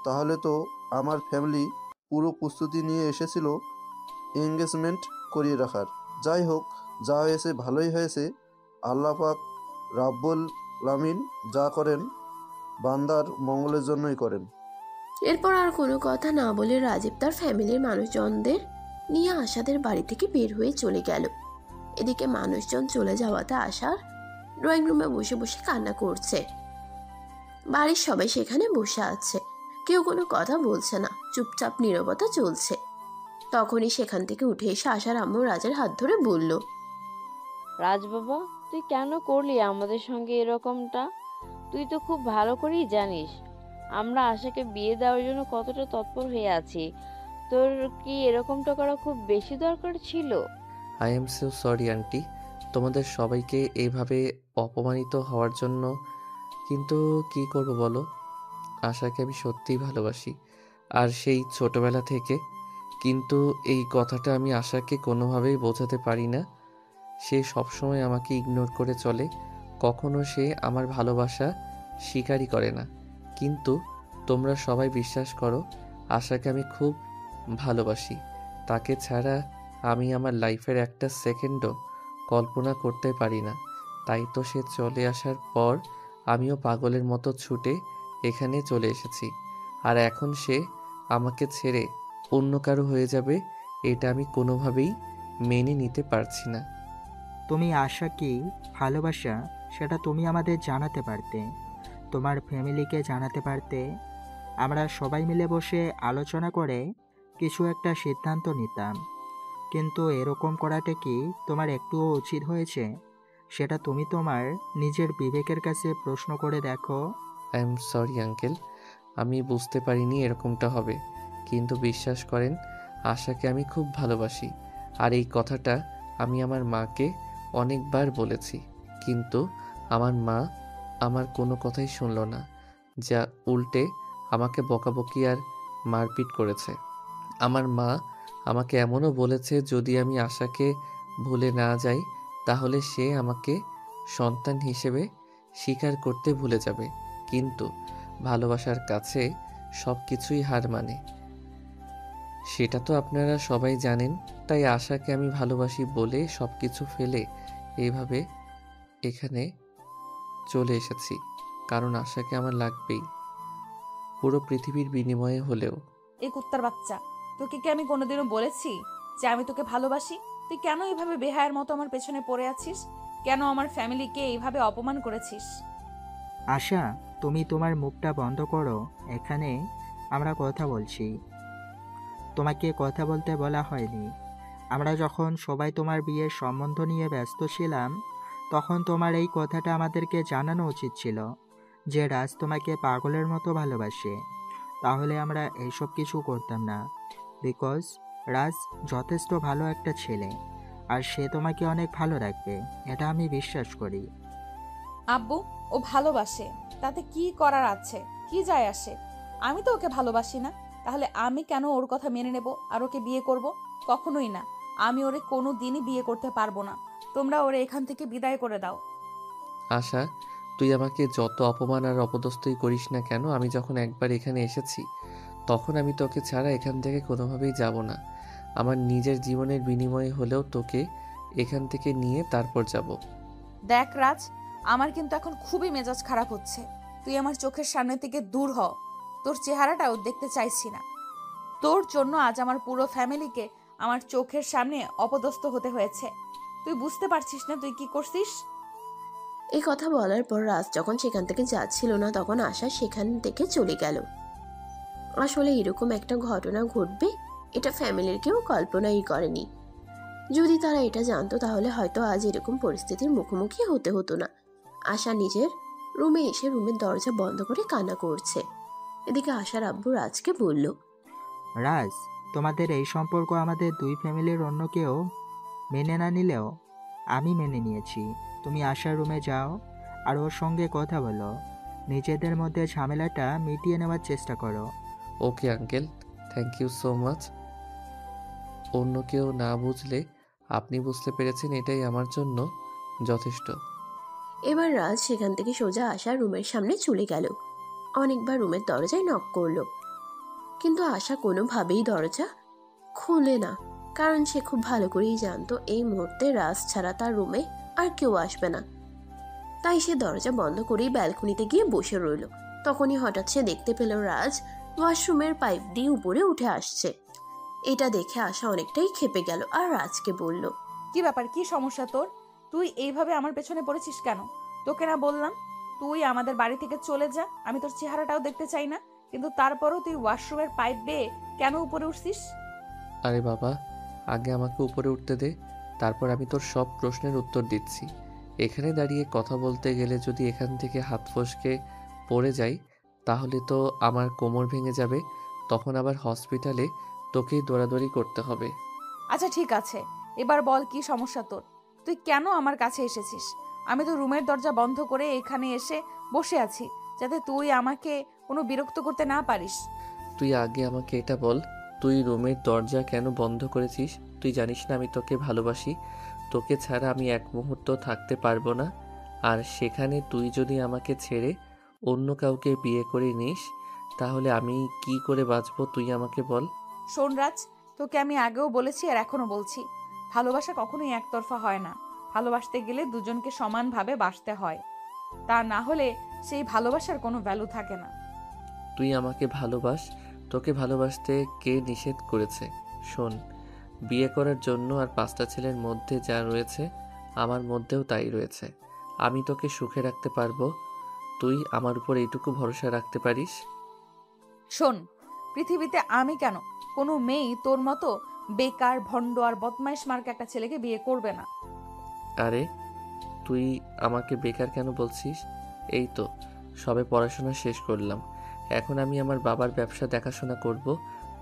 তাহলে তো আমার ফ্যামিলি পুরো প্রস্তুতি নিয়ে এসেছিল এঙ্গেজমেন্ট করিয়ে রাখার। যাই হোক, যা হয়েছে ভালোই হয়েছে। আল্লাহ পাক রাব্বুল আলামিন যা করেন বান্দার মঙ্গলের জন্যই করেন। এরপর আর কোনো কথা না বলে রাজীব তার ফ্যামিলির মানুষজনদের নিয়ে আশাদের বাড়ি থেকে বের হয়ে চলে গেল। এদিকে মানুষজন চলে যাওয়াতে আশার ড্রয়িং রুমে বসে বসে কান্না করছে। বাড়ির সবাই সেখানে বসে আছে, কেউ কোনো কথা বলছে না, চুপচাপ নীরবতা চলছে। তখনই সেখান থেকে উঠে এসে আশার আম্মু রাজের হাত ধরে বলল, রাজ বাবা, তুই কেন করলি আমাদের সঙ্গে এরকমটা? তুই তো খুব ভালো করেই জানিস আমরা আশাকে বিয়ে দেওয়ার জন্য কতটা তৎপর হয়ে আছি। তোর কি এরকমটা করা খুব বেশি দরকার ছিল? I am so sorry aunty, তোমাদের সবাইকে এইভাবে অপমানিত হওয়ার জন্য। কিন্তু কি করব বলো, আশাকে আমি সত্যিই ভালোবাসি, আর সেই ছোটবেলা থেকে। কিন্তু এই কথাটা আমি আশাকে কোনোভাবেই বোঝাতে পারি না। সে সবসময় আমাকে ইগনোর করে চলে, কখনো সে আমার ভালোবাসা স্বীকারই করে না। কিন্তু তোমরা সবাই বিশ্বাস করো, আশাকে আমি খুব ভালোবাসি। তাকে ছাড়া আমি আমার লাইফের একটা সেকেন্ডও কল্পনা করতে পারি না। তাই তো সে চলে আসার পর আমিও পাগলের মতো ছুটে এখানে চলে এসেছি। আর এখন সে আমাকে ছেড়ে অন্য কারো হয়ে যাবে, এটা আমি কোনোভাবেই মেনে নিতে পারছি না। তুমি আশা কি ভালোবাসা সেটা তুমি আমাদের জানাতে পারতে, তোমার ফ্যামিলিকে জানাতে পারতে। আমরা সবাই মিলে বসে আলোচনা করে কিছু একটা সিদ্ধান্ত নিতাম। কিন্তু এরকম করাটা কি তোমার একটুও উচিত হয়েছে? সেটা তুমি তোমার নিজের বিবেকের কাছে প্রশ্ন করে দেখো। আই এম সরি আঙ্কেল, আমি বুঝতে পারিনি এরকমটা হবে। কিন্তু বিশ্বাস করেন, আশাকে আমি খুব ভালোবাসি। আর এই কথাটা আমি আমার মাকে অনেকবার বলেছি, কিন্তু আমার মা আমার কোনো কথাই শুনলো না, যা উল্টে আমাকে বকাবকি আর মারপিট করেছে। আমার মা আমাকে এমনও বলেছে, যদি আমি আশাকে ভুলে না যাই তাহলে সে আমাকে সন্তান হিসেবে স্বীকার করতে ভুলে যাবে। কিন্তু ভালোবাসার কাছে সব কিছুই হার মানে, সেটা তো আপনারা সবাই জানেন। তাই আশাকে আমি ভালোবাসি বলে সব কিছু ফেলে এইভাবে এখানে চলে এসেছি, কারণ আশাকে আমার লাগবেই, পুরো পৃথিবীর বিনিময়ে হলেও। এই কুত্তার বাচ্চা, তোকে কি আমি কোনোদিনও বলেছি যে আমি তোকে ভালোবাসি? তুই কেন এইভাবে বেহায়ের মতো আমার পেছনে পড়ে আছিস? কেন আমার ফ্যামিলিকে এইভাবে অপমান করেছিস? আশা, তুমি তোমার মুখটা বন্ধ করো, এখানে আমরা কথা বলছি। তোমাকে কথা বলতে বলা হয়নি। আমরা যখন সবাই তোমার বিয়ের সম্বন্ধ নিয়ে ব্যস্ত ছিলাম, তখন তোমার এই কথাটা আমাদেরকে জানানো উচিত ছিল যে রাজ তোমাকে পাগলের মতো ভালোবাসে। তাহলে আমরা এইসব কিছু করতাম না। বিকজ রাজ যথেষ্ট ভালো একটা ছেলে, আর সে তোমাকে অনেক ভালো রাখবে, এটা আমি বিশ্বাস করি। আব্বু, ও ভালোবাসে, তাতে কি করার আছে? কি যায় আসে? আমি তো ওকে ভালোবাসি না, তাহলে আমি কেন ওর কথা মেনে নেব আর ওকে বিয়ে করব? কখনোই না। আমি ওরে কোনো দিনই বিয়ে করতে পারবো না। তোমরা ওরে এখান থেকে বিদায় করে দাও। আশা, তুই আমাকে যত অপমান আর অপদস্থই করিস না কেন, আমি যখন একবার এখানে এসেছি তখন আমি তোকে ছাড়া এখান থেকে কোনোভাবেই যাব না। আমার নিজের জীবনের বিনিময়ে হলেও তোকে এখান থেকে নিয়ে তারপর যাব। দেখ রাজ, আমার কিন্তু এখন খুবই মেজাজ খারাপ হচ্ছে। তুই আমার চোখের সামনে থেকে দূর হ। তোর চেহারাটাও দেখতে চাইছি না। তোর জন্য আজ আমার পুরো ফ্যামিলিকে আমার চোখের সামনে অপদস্থ হতে হয়েছে। তুই বুঝতে পারছিস না তুই কি করছিস? এই কথা বলার পর রাজ যখন সেখান থেকে যাচ্ছিল না তখন আশা সেখান থেকে চলে গেল। আসলে এরকম একটা ঘটনা ঘটবে এটা ফ্যামিলির কেউ কল্পনাই করেনি। যদি তারা এটা জানতো তাহলে হয়তো আজ এরকম পরিস্থিতির মুখোমুখি হতে হতো না। আশা নিজের রুমে এসে রুমের দরজা বন্ধ করে কান্না করছে। এদিকে আশার আব্বু রাজকে বলল, রাজ, তোমাদের এই সম্পর্ক আমাদের দুই ফ্যামিলির অন্য কেউ মেনে না নিলেও আমি মেনে নিয়েছি। তুমি আশার রুমে যাও আর ওর সঙ্গে কথা বলো, নিজেদের মধ্যে ঝামেলাটা মিটিয়ে নেওয়ার চেষ্টা করো। Okay uncle, thank you so much. অন্য কেউ না বুঝলে আপনি বুঝতে পেরেছেন, এটাই আমার জন্য যথেষ্ট। এবার রাজ সেখান থেকে সোজা আশার রুমের সামনে চলে গেল। অনেকবার রুমের দরজায় নক করলো, কিন্তু আশা কোনোভাবেই দরজা খুলে না। কারণ সে খুব ভালো করেই জানতো এই মুহূর্তে রাজ ছাড়া তার রুমে আর কেউ আসবে না। তাই সে দরজা বন্ধ করেই ব্যালকনিতে গিয়ে বসে রইল। তখনই হঠাৎ সে দেখতে পেল রাজ ওয়াশরুমের পাইপ দিয়ে উপরে উঠে আসছে। এটা দেখে আশা অনেকটাই ক্ষেপে গেল আর রাজকে বলল, কি ব্যাপার, কি সমস্যা তোর? তুই এইভাবে আমার পেছনে পড়েছিস কেন? তোকে না বললাম তুই আমাদের বাড়ি থেকে চলে যা, আমি তোর চেহারাটাও দেখতে চাই না। কিন্তু তারপরও তুই ওয়াশরুমের পাইপ বেয়ে কেন উপরে উঠছিস? আরে বাবা, আগে আমাকে উপরে উঠতে দে, তারপর আমি তোর সব প্রশ্নের উত্তর দিচ্ছি। এখানে দাঁড়িয়ে কথা বলতে গেলে যদি এখান থেকে হাত ফসকে পড়ে যাই তাহলে তো আমার কোমর ভেঙে যাবে, তখন আবার হসপিটালে তোকেই দৌড়াদৌড়ি করতে হবে। আচ্ছা ঠিক আছে, এবার বল কি সমস্যা তোর? তুই কেন আমার কাছে এসেছিস? আমি তো রুমের দরজা বন্ধ করে এখানে এসে বসে আছি যাতে তুই আমাকে কোনো বিরক্ত করতে না পারিস। তুই আগে আমাকে এটা বল, তুই রুমের দরজা কেন বন্ধ করেছিস? তুই জানিস না আমি তোকে ভালোবাসি, তোকে ছাড়া আমি এক মুহূর্ত থাকতে পারবো না। আর সেখানে তুই যদি আমাকে ছেড়ে অন্য কাউকে বিয়ে করে নিস তাহলে আমি কি করে বাঁচবো তুই আমাকে বল। শোন রাজ, তোকে আমি আগেও বলেছি আর এখনো বলছি, ভালোবাসা কখনোই একতরফা হয় না। ভালোবাসতে গেলে দুজনকে সমানভাবে বাসতে হয়, তা না হলে সেই ভালোবাসার কোনো ভ্যালু থাকে না। তুই আমাকে ভালোবাস, তোকে ভালোবাসতে কে নিষেধ করেছে? শোন, বিয়ে করার জন্য আর 5টা ছেলের মধ্যে যা রয়েছে আমার মধ্যেও তাই রয়েছে। আমি তোকে সুখে রাখতে পারবো, তুই আমার উপর এইটুকু ভরসা রাখতে পারিস? শোন, পৃথিবীতে আমি কেন, কোনো মেয়েই তোর মতো বেকার ভণ্ড আর বদমাইশ মার্কা একটা ছেলেকে বিয়ে করবে না। আরে তুই আমাকে বেকার কেন বলছিস? এই তো সবে পড়াশোনা শেষ করলাম, এখন আমি আমার বাবার ব্যবসা দেখাশোনা করব।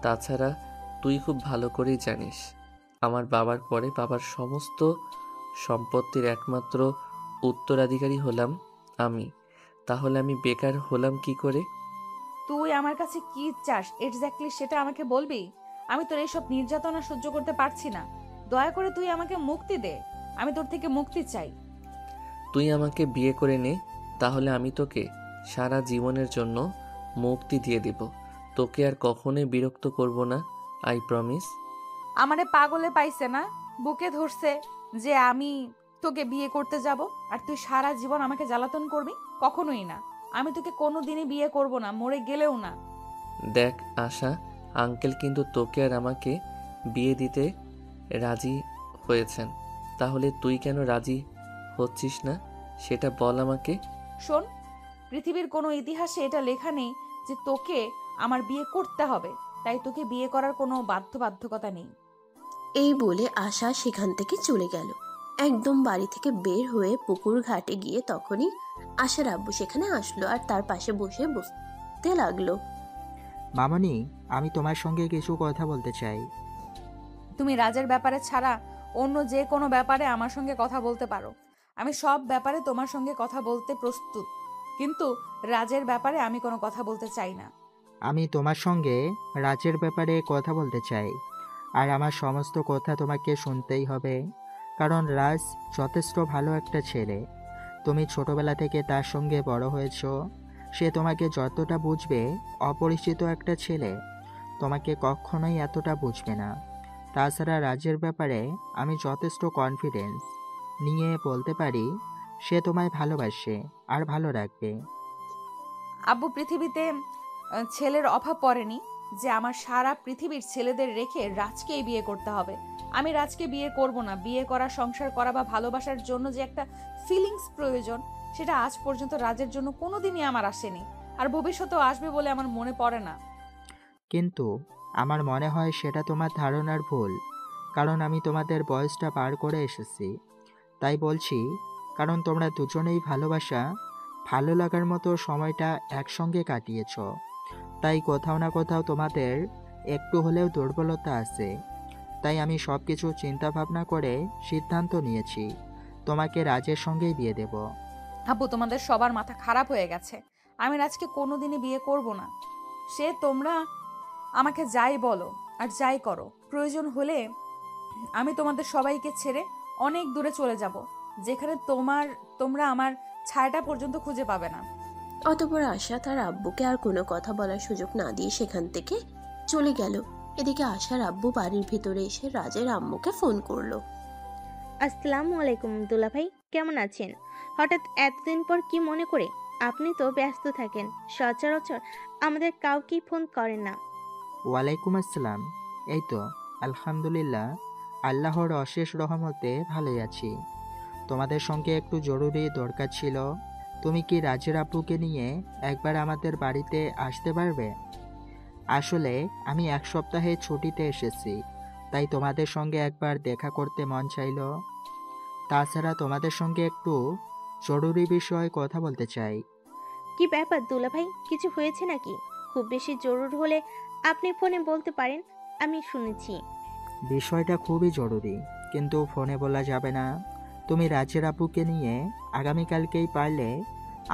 তাছাড়া তুই খুব ভালো করেই জানিস আমার বাবার পরে বাবার সমস্ত সম্পত্তির একমাত্র উত্তরাধিকারী হলাম আমি। তাহলে আমি বেকার হলাম কি করে? তুই আমার কাছে কি চাস এক্স্যাক্টলি সেটা আমাকে বলবি? আমি তোর এইসব নির্যাতনা সহ্য করতে পারছি না। দয়া করে তুই আমাকে মুক্তি দে, আমি তোর থেকে মুক্তি চাই। তুই আমাকে বিয়ে করে নে, তাহলে আমি তোকে সারা জীবনের জন্য মুক্তি দিয়ে দেব। তোকে আর কখনোই বিরক্ত করব না, আই প্রমিস। আমারে পাগলে পাইছে না, বুকে ধরছে যে আমি তোকে বিয়ে করতে যাব আর তুই সারা জীবন আমাকে জ্বালাতন করবি? কখনোই না, আমি তোকে কোনোদিনই বিয়ে করব না, মরে গেলেও না। দেখ আশা, আঙ্কেল কিন্তু তোকে আর আমাকে বিয়ে দিতে রাজি হয়েছেন, তাহলে তুই কেন রাজি হচ্ছিস না সেটা বল আমাকে। শোন, পৃথিবীর কোনো ইতিহাসে এটা লেখা নেই যে তোকে আমার বিয়ে করতে হবে, তাই তোকে বিয়ে করার কোনো বাধ্যবাধকতা নেই। এই বলে আশা সেখান থেকে চলে গেল। একদম বাড়ি থেকে বের হয়ে পুকুর ঘাটে গিয়ে তখনই আশার আব্বু সেখানে আসলো আর তার পাশে বসে বসতে লাগলো। মামনি, আমি তোমার সঙ্গে কিছু কথা বলতে চাই। তুমি রাজের ব্যাপারে ছাড়া অন্য যে কোনো ব্যাপারে আমার সঙ্গে কথা বলতে পারো, আমি সব ব্যাপারে তোমার সঙ্গে কথা বলতে প্রস্তুত, কিন্তু রাজের ব্যাপারে আমি কোনো কথা বলতে চাই না। আমি তোমার সঙ্গে রাজের ব্যাপারে কথা বলতে চাই, আর আমার সমস্ত কথা তোমাকে শুনতেই হবে, কারণ রাজ যথেষ্ট ভালো একটা ছেলে। তুমি ছোটবেলা থেকে তার সঙ্গে বড় হয়েছ, সে তোমাকে যতটা বুঝবে, অপরিচিত একটা ছেলে তোমাকে কখনোই এতটা বুঝবে না। তাছাড়া রাজের ব্যাপারে আমি যথেষ্ট কনফিডেন্স নিয়ে বলতে পারি, সে তোমায় ভালোবাসে আর ভালো রাখবে। আব্বু, পৃথিবীতে ছেলের অভাব পড়েনি, যে আমার সারা পৃথিবীর ছেলেদের রেখে রাজকেই বিয়ে করতে হবে। আমি রাজকে বিয়ে করব না। বিয়ে করা, সংসার করা বা ভালোবাসার জন্য যে একটা ফিলিংস প্রয়োজন, সেটা আজ পর্যন্ত রাজের জন্য কোনোদিনই আমার আসেনি, আর ভবিষ্যতেও আসবে বলে আমার মনে পড়ে না। কিন্তু আমার মনে হয় সেটা তোমার ধারণার ভুল, কারণ আমি তোমাদের বয়সটা পার করে এসেছি। তাই বলছি, কারণ তোমরা দুজনেই ভালো লাগার মতো সময়টা একসঙ্গে কাটিয়েছ। তাই কোথাও না কোথাও তোমাদের একটু হলেও দুর্বলতা আছে। তাই আমি সব কিছু চিন্তা ভাবনা করে সিদ্ধান্ত নিয়েছি তোমাকে রাজের সঙ্গেই বিয়ে দেব। আব্বু, তোমাদের সবার মাথা খারাপ হয়ে গেছে। আমি রাজকে কোনোদিনই বিয়ে করব না। সে তোমরা আমাকে যাই বলো আর যাই করো, প্রয়োজন হলে আমি তোমাদের সবাইকে ছেড়ে অনেক দূরে চলে যাব, যেখানে তোমরা আমার ছায়াটা পর্যন্ত খুঁজে পাবে না। অতঃপর আশা তার আব্বুকে আর কোনো কথা বলার সুযোগ না দিয়ে সেখান থেকে চলে গেল। এদিকে আশার আব্বু বাড়ির ভিতরে এসে রাজের আম্মুকে ফোন করলো। আসসালামু আলাইকুম দুলা ভাই, কেমন আছেন? হঠাৎ এতদিন পর কি মনে করে? আপনি তো ব্যস্ত থাকেন, সচরাচর আমাদের কাউকেই ফোন করেন না। ওয়ালাইকুম আসসালাম। এই তো আলহামদুলিল্লাহ, আল্লাহর অশেষ রহমতে ভালোই আছি। তোমাদের সঙ্গে একটু জরুরি দরকার ছিল। তুমি কি রাজের আব্বুকে নিয়ে একবার আমাদের বাড়িতে আসতে পারবে? আসলে আমি এক সপ্তাহে ছুটিতে এসেছি, তাই তোমাদের সঙ্গে একবার দেখা করতে মন চাইল। তাছাড়া তোমাদের সঙ্গে একটু জরুরি বিষয়ে কথা বলতে চাই। কি ব্যাপার দুলা ভাই, কিছু হয়েছে নাকি? খুব বেশি জরুরি হলে আপনি ফোনে বলতে পারেন, আমি শুনেছি। বিষয়টা খুবই জরুরি, কিন্তু ফোনে বলা যাবে না। তুমি রাজের আব্বুকে নিয়ে আগামীকালকেই পারলে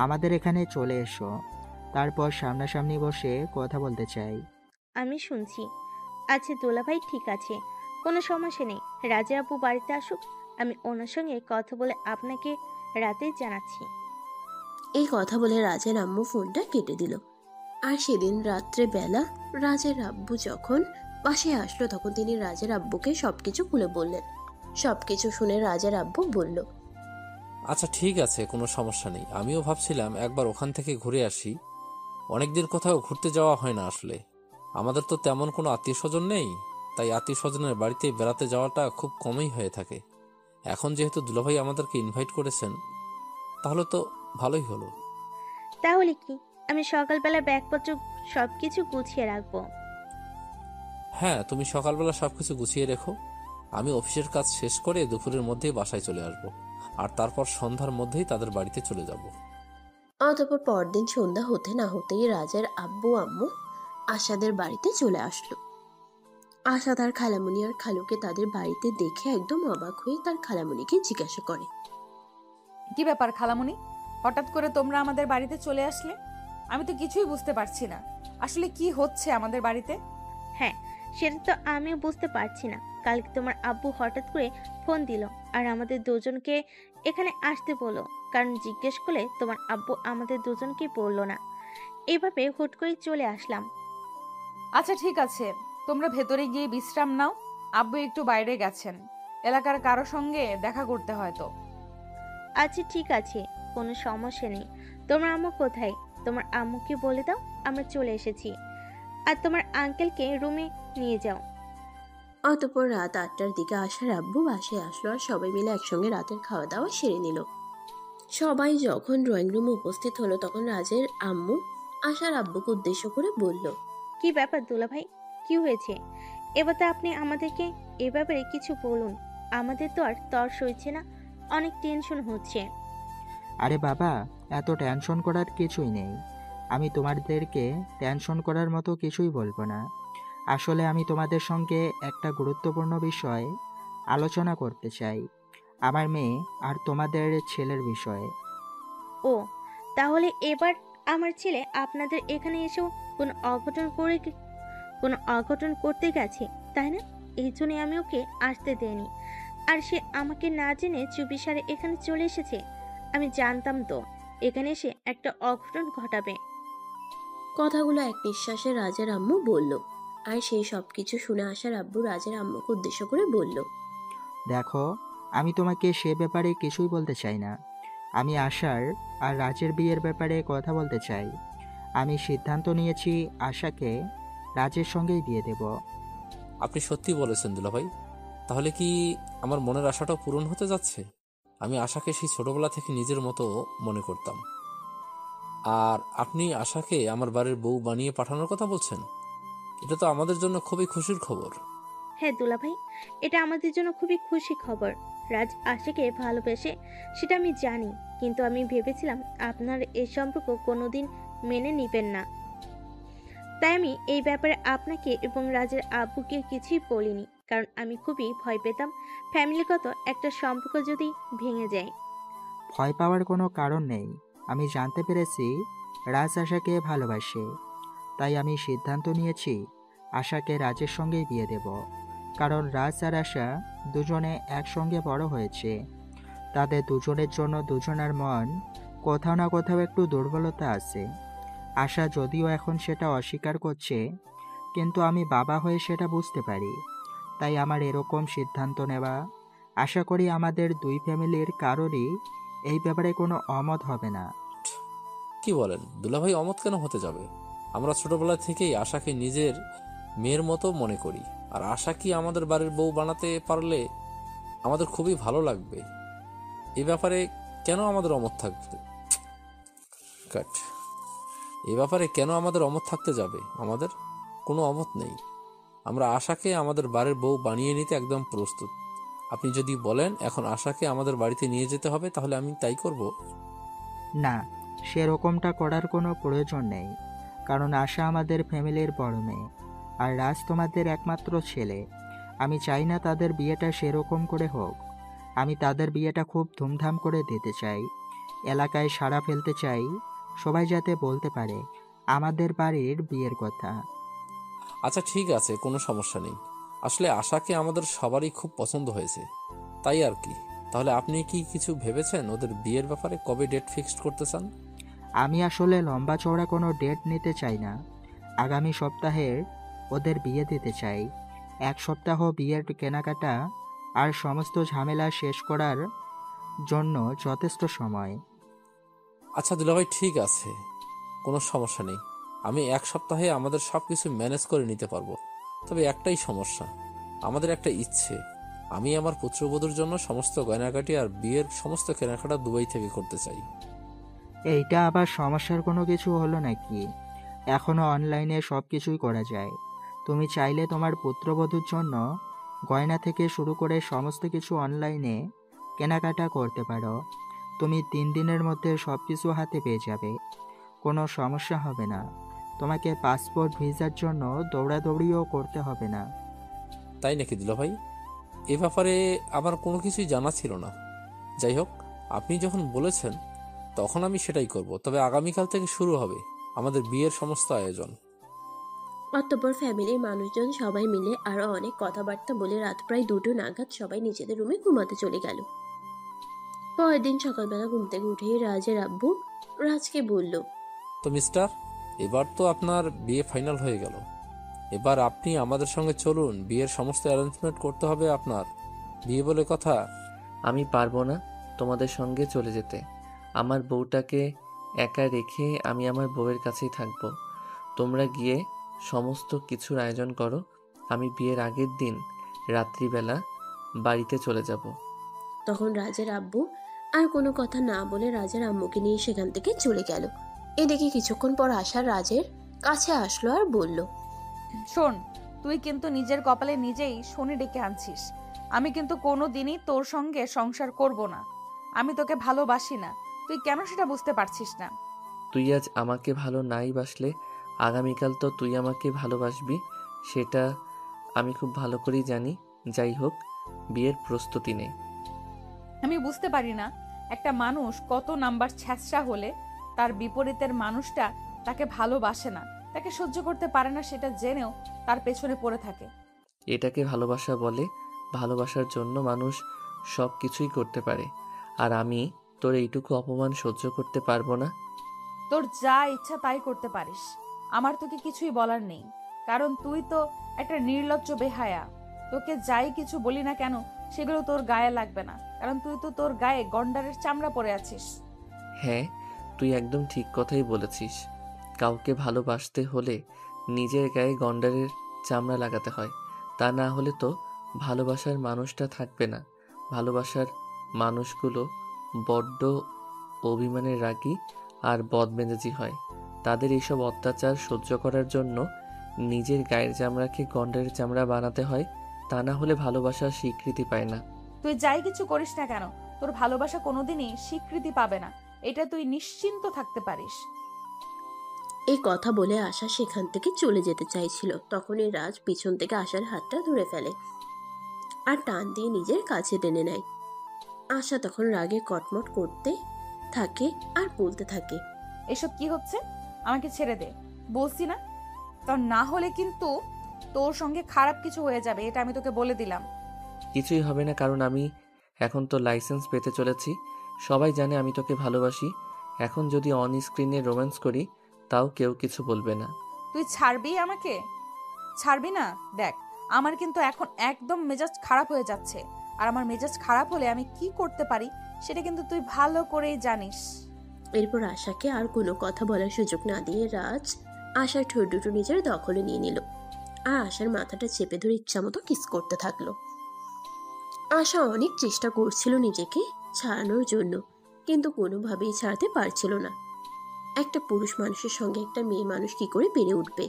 আমাদের এখানে চলে এসো, তারপর সামনাসামনি বসে কথা বলতে চাই। আমি শুনছি। আচ্ছা দুলা ভাই, ঠিক আছে, কোনো সমস্যা নেই। রাজা আপু বাড়িতে আসুক, আমি ওনার সঙ্গে কথা বলে আপনাকে রাতেই জানাচ্ছি। এই কথা বলে রাজের আম্মু ফোনটা কেটে দিল। আর সেদিন রাত্রে বেলা রাজের আব্বু যখন বাসায় আসলো, তখন তিনি রাজের আব্বুকে সবকিছু খুলে বললেন। সবকিছু শুনে রাজের আব্বু বলল, আচ্ছা ঠিক আছে, কোনো সমস্যা নেই। আমিও ভাবছিলাম একবার ওখান থেকে ঘুরে আসি। অনেকদিন কোথাও ঘুরতে যাওয়া হয় না আসলে। আমাদের তো তেমন কোনো আত্মীয় স্বজন নেই, তাই আত্মীয় স্বজনের বাড়িতে বেড়াতে যাওয়াটা খুব কমই হয়ে থাকে। এখন যেহেতু দুলাভাই আমাদেরকে ইনভাইট করেছেন, তাহলে তো ভালোই হলো। তাহলে কি আমি সকালবেলা ব্যাগপত্র সবকিছু গুছিয়ে রাখবো? হ্যাঁ, তুমি সকালবেলা সবকিছু গুছিয়ে রেখো। আমি অফিসের কাজ শেষ করে দুপুরের মধ্যেই বাসায় চলে আসব, আর তারপর সন্ধ্যার মধ্যেই তাদের বাড়িতে চলে যাব। অতঃপর পরদিন সন্ধ্যা হতে না হতেই রাজের আব্বু আম্মু আশাদের বাড়িতে চলে আসলো। আশা তার খালামণি আর খালুকে তাদের বাড়িতে দেখে একদম অবাক হয়ে তার খালামণিকে জিজ্ঞাসা করে, কি ব্যাপার খালামণি, হঠাৎ করে তোমরা আমাদের বাড়িতে চলে আসলে? আমি তো কিছুই বুঝতে পারছি না, আসলে কি হচ্ছে আমাদের বাড়িতে। হ্যাঁ, সেটা তো আমিও বুঝতে পারছি না। কালকে তোমার আব্বু হঠাৎ করে ফোন দিল আর আমাদের দুজনকে এখানে আসতে বললো, কারণ জিজ্ঞেস করলে তোমার আব্বু আমাদের দুজনকে বললো না। এইভাবে হুট করে চলে আসলাম। আচ্ছা ঠিক আছে, তোমরা ভেতরে গিয়ে বিশ্রাম নাও। আব্বু একটু বাইরে গেছেন, এলাকার কারো সঙ্গে দেখা করতে হয়তো। আচ্ছা ঠিক আছে, কোনো সমস্যা নেই। তোমার আম্মু কোথায়? তোমার আম্মুকে বলে দাও আমরা চলে এসেছি, আর তোমার আঙ্কেলকে রুমে নিয়ে যাও। অতঃপর রাত 8টার দিকে আশার আব্বু বাসায় আসলো আর সবাই মিলে একসঙ্গে রাতের খাওয়া দাওয়া সেরে নিল। সবাই যখন ড্রয়িং রুমে উপস্থিত হলো, তখন রাজের আম্মু আশার আব্বুকে উদ্দেশ্য করে বলল, কি ব্যাপার দুলা ভাই, কি হয়েছে? এবার তো আপনি আমাদেরকে এ ব্যাপারে কিছু বলুন। আমাদের তো আর তর সইছে না, অনেক টেনশন হচ্ছে। আরে বাবা, এত টেনশন করার কিছুই নেই। আমি তোমাদেরকে টেনশন করার মতো কিছুই বলবো না। আসলে আমি তোমাদের সঙ্গে একটা গুরুত্বপূর্ণ বিষয় আলোচনা করতে চাই, আমার মেয়ে আর তোমাদের ছেলের বিষয়ে। ও, তাহলে এবার আমার ছেলে আপনাদের এখানে এসেও কোনো অঘটন করতে গেছে, তাই না? এই জন্যই আমি ওকে আসতে দেইনি, আর সে আমাকে না জেনে চুপিসারে এখানে চলে এসেছে। আমি জানতাম তো এখানে এসে একটা অঘটন ঘটাবে। কথাগুলো এক নিঃশ্বাসে রাজের আম্মু বলল। আর সেই সব কিছু শুনে আশার আব্বু রাজের আম্মুকে উদ্দেশ্য করে বলল, দেখো, আমি তোমাকে সে ব্যাপারে কিছুই বলতে চাই না। আমি আশার আর রাজের বিয়ের ব্যাপারে কথা বলতে চাই। আমি সিদ্ধান্ত নিয়েছি আশাকে রাজের সঙ্গেই বিয়ে দেব। আপনি সত্যি বলেছেন দুলাভাই। তাহলে কি আমার মনের আশাটাও পূরণ হতে যাচ্ছে? আমি আশাকে সেই ছোটবেলা থেকে নিজের মতো মনে করতাম। আর আপনি আশাকে আমার বাড়ির বউ বানিয়ে পাঠানোর কথা বলছেন? এটা তো আমাদের জন্য খুবই খুশির খবর। হ্যাঁ দুলাভাই, এটা আমাদের জন্য খুবই খুশি খবর। রাজ আশিকে ভালোবেসে সেটা আমি জানি, কিন্তু আমি ভেবেছিলাম আপনার এই সম্পর্ক কোনোদিন মেনে নিবেন না। তাই আমি এই ব্যাপারে আপনাকে এবং রাজের আব্বুকে কিছুই বলিনি, কারণ আমি খুবই ভয় পেতাম ফ্যামিলিগত একটা সম্পর্ক যদি ভেঙে যায়। ভয় পাওয়ার কোনো কারণ নেই। আমি জানতে পেরেছি রাজ আশাকে ভালোবাসে, তাই আমি সিদ্ধান্ত নিয়েছি আশাকে রাজের সঙ্গেই বিয়ে দেব। কারণ রাজ আর আশা দুজনে একসঙ্গে বড় হয়েছে। তাদের দুজনের জন্য দুজনের মন কোথাও না কোথাও একটু দুর্বলতা আছে। আশা যদিও এখন সেটা অস্বীকার করছে, কিন্তু আমি বাবা হয়ে সেটা বুঝতে পারি। তাই আমার এরকম সিদ্ধান্ত নেওয়া। আশা করি আমাদের দুই ফ্যামিলির কারোরই এই ব্যাপারে কোনো অমত হবে না। কি বলেন দুলাভাই, অমত কেন হতে যাবে? আমরা ছোটবেলা থেকেই আশাকে নিজের মেয়ের মতো মনে করি। আর আশা কি আমাদের বাড়ির বউ বানাতে পারলে আমাদের খুবই ভালো লাগবে। এ ব্যাপারে কেন আমাদের অমত থাকবে? কাট। এ ব্যাপারে কেন আমাদের অমত থাকতে যাবে? আমাদের কোনো অমত নেই। আমরা আশাকে আমাদের বাড়ির বউ বানিয়ে নিতে একদম প্রস্তুত। আপনি যদি বলেন এখন আশাকে আমাদের বাড়িতে নিয়ে যেতে হবে, তাহলে আমি তাই করব। না, সেরকমটা করার কোনো প্রয়োজন নেই। কারণ আশা আমাদের ফ্যামিলির বড় মেয়ে, আর রাজ তোমাদের একমাত্র ছেলে। আমি চাই না তাদের বিয়েটা সেরকম করে হোক। আমি তাদের বিয়েটা খুব ধুমধাম করে দিতে চাই। এলাকায় সাড়া ফেলতে চাই, সবাই যাতে বলতে পারে আমাদের বাড়ির বিয়ের কথা। আচ্ছা ঠিক আছে, কোনো সমস্যা নেই। আসলে আশাকে আমাদের সবারই খুব পছন্দ হয়েছে, তাই আর কি। তাহলে আপনি কি কিছু ভেবেছেন ওদের বিয়ের ব্যাপারে? কবে ডেট ফিক্সড করতে চান? আমি আসলে লম্বা চওড়া কোনো ডেট নিতে চাই না। আগামী সপ্তাহের ওদের বিয়ে দিতে চাই। এক সপ্তাহ বিয়ের কেনাকাটা আর সমস্ত ঝামেলা শেষ করার জন্য যথেষ্ট সময়। আচ্ছা দুলাভাই, ঠিক আছে, কোনো সমস্যা নেই। আমি এক সপ্তাহে আমাদের সব কিছু ম্যানেজ করে নিতে পারবো। তবে একটাই সমস্যা, আমাদের একটা ইচ্ছে। আমি আমার পুত্রবধূর জন্য সমস্ত গয়নাগাটি আর বিয়ের সমস্ত কেনাকাটা দুবাই থেকে করতে চাই। এইটা আবার সমস্যার কোনো কিছু হলো নাকি? এখনও অনলাইনে সব কিছুই করা যায়। তুমি চাইলে তোমার পুত্রবধূর জন্য গয়না থেকে শুরু করে সমস্ত কিছু অনলাইনে কেনাকাটা করতে পারো। তুমি 3 দিনের মধ্যে সব কিছু হাতে পেয়ে যাবে, কোনো সমস্যা হবে না। তোমাকে পাসপোর্ট ভিসার জন্য দৌড়াদৌড়িও করতে হবে না। তাই নাকি দুলাভাই? এ ব্যাপারে আমার কোনো কিছুই জানা ছিল না। যাই হোক, আপনি যখন বলেছেন তখন আমি সেটাই করব। তবে আগামীকাল থেকে শুরু হবে আমাদের বিয়ের সমস্ত আয়োজন। অতঃপর ফ্যামিলির মানুষজন সবাই মিলে আরো অনেক কথাবার্তা বলে রাত প্রায় 2টো নাগাদ সবাই নিজেদের রুমে ঘুমাতে চলে গেল। পরের দিন সকালবেলা ঘুম থেকে উঠেই রাজের আব্বু রাজকে বলল, তো মিস্টার, এবার তো আপনার বিয়ে ফাইনাল হয়ে গেল। এবার আপনি আমাদের সঙ্গে চলুন, বিয়ের সমস্ত অ্যারেঞ্জমেন্ট করতে হবে আপনার। বিয়ে বলে কথা। আমি পারবো না তোমাদের সঙ্গে চলে যেতে। আমার বউটাকে একা রেখে আমি আমার বউয়ের কাছেই থাকবো। তোমরা গিয়ে সমস্ত কিছুর আয়োজন করো। আমি বিয়ের আগের দিন রাত্রিবেলা বাড়িতে চলে যাব। তখন রাজের আব্বু আর কোনো কথা না বলে রাজের আম্মুকে নিয়ে সেখান থেকে চলে গেল। এদিকে কিছুক্ষণ পর আশা রাজের কাছে আসলো আর বলল, শোন, তুই কিন্তু নিজের কপালে নিজেই শনি ডেকে আনছিস। আমি কিন্তু কোনো দিনই তোর সঙ্গে সংসার করব না। আমি তোকে ভালোবাসি না, তুই কেন সেটা বুঝতে পারছিস না? তুই আজ আমাকে ভালো নাই বাসলে আগামীকাল তো তুই আমাকে ভালোবাসবি, সেটা আমি খুব ভালো করেই জানি। যাই হোক, বিয়ের প্রস্তুতি নে। আমি বুঝতে পারি না একটা মানুষ কত নাম্বার ছ্যাঁচড়া হলে তার বিপরীতের মানুষটা তাকে ভালোবাসে না, তাকে সহ্য করতে পারে না, সেটা জেনেও তার পেছনে পড়ে থাকে। এটাকে ভালোবাসা বলে। ভালোবাসার জন্য মানুষ সব কিছুই করতে পারে। আর আমি তোর এইটুকু অপমান সহ্য করতে পারবো না। তোর যা ইচ্ছা তাই করতে পারিস, আমার তোকে কিছুই বলার নেই। কারণ তুই তো একটা নির্লজ্জ বেহায়া। তোকে যাই কিছু বলি না কেন সেগুলো তোর গায়ে লাগবে না, কারণ তুই তো তোর গায়ে গন্ডারের চামড়া পরে আছিস। হ্যাঁ, তুই একদম ঠিক কথাই বলেছিস। কাউকে ভালোবাসতে হলে নিজের গায়ে গন্ডারের চামড়া লাগাতে হয়। তা না হলে তো ভালোবাসার মানুষটা থাকবে না। ভালোবাসার মানুষগুলো বড্ড অভিমানের রাগী আর বদমেজাজি হয়। তাদের এইসব অত্যাচার সহ্য করার জন্য নিজের গায়ের চামড়াকে গন্ডারের চামড়া বানাতে হয়। তা না হলে ভালোবাসার স্বীকৃতি পায় না। তুই যাই কিছু করিস না কেন, তোর ভালোবাসা কোনোদিনই স্বীকৃতি পাবে না, এটা তুই নিশ্চিন্ত থাকতে পারিস। এই কথা বলে আশা সেখান থেকে চলে যেতে চাইছিল, তখনই রাজ পিছন থেকে আশার হাতটা ধরে ফেলে আর টান দিয়ে নিজের কাছে টেনে নেয়। আশা তখন রাগে কটমট করতে থাকে আর বলতে থাকে, এসব কি হচ্ছে? আমাকে ছেড়ে দে বলছি না। তোর না হলে কিন্তু তোর সঙ্গে খারাপ কিছু হয়ে যাবে, এটা আমি তোকে বলে দিলাম। কিছুই হবে না, কারণ আমি এখন তো লাইসেন্স পেতে চলেছি। সবাই জানে আমি তোকে ভালোবাসি। এখন যদি অন স্ক্রিনে রোম্যান্স করি তাও কেউ কিছু বলবে না। তুই ছাড়বি আমাকে? ছাড়বি না? দেখ, আমার কিন্তু এখন একদম মেজাজ খারাপ হয়ে যাচ্ছে, আর আমার মেজাজ খারাপ হলে আমি কি করতে পারি সেটা কিন্তু তুই ভালো করেই জানিস। এরপর আশাকে আর কোনো কথা বলার সুযোগ না দিয়ে রাজ আশার ঠোঁট দুটো নিজের দখলে নিয়ে নিল আর আশার মাথাটা চেপে ধরে ইচ্ছামতো কিস করতে থাকলো। আশা অনেক চেষ্টা করছিল নিজেকে ছাড়ানোর জন্য, কিন্তু কোনোভাবেই ছাড়াতে পারছিল না। একটা পুরুষ মানুষের সঙ্গে একটা মেয়ে মানুষ কি করে পেরে উঠবে?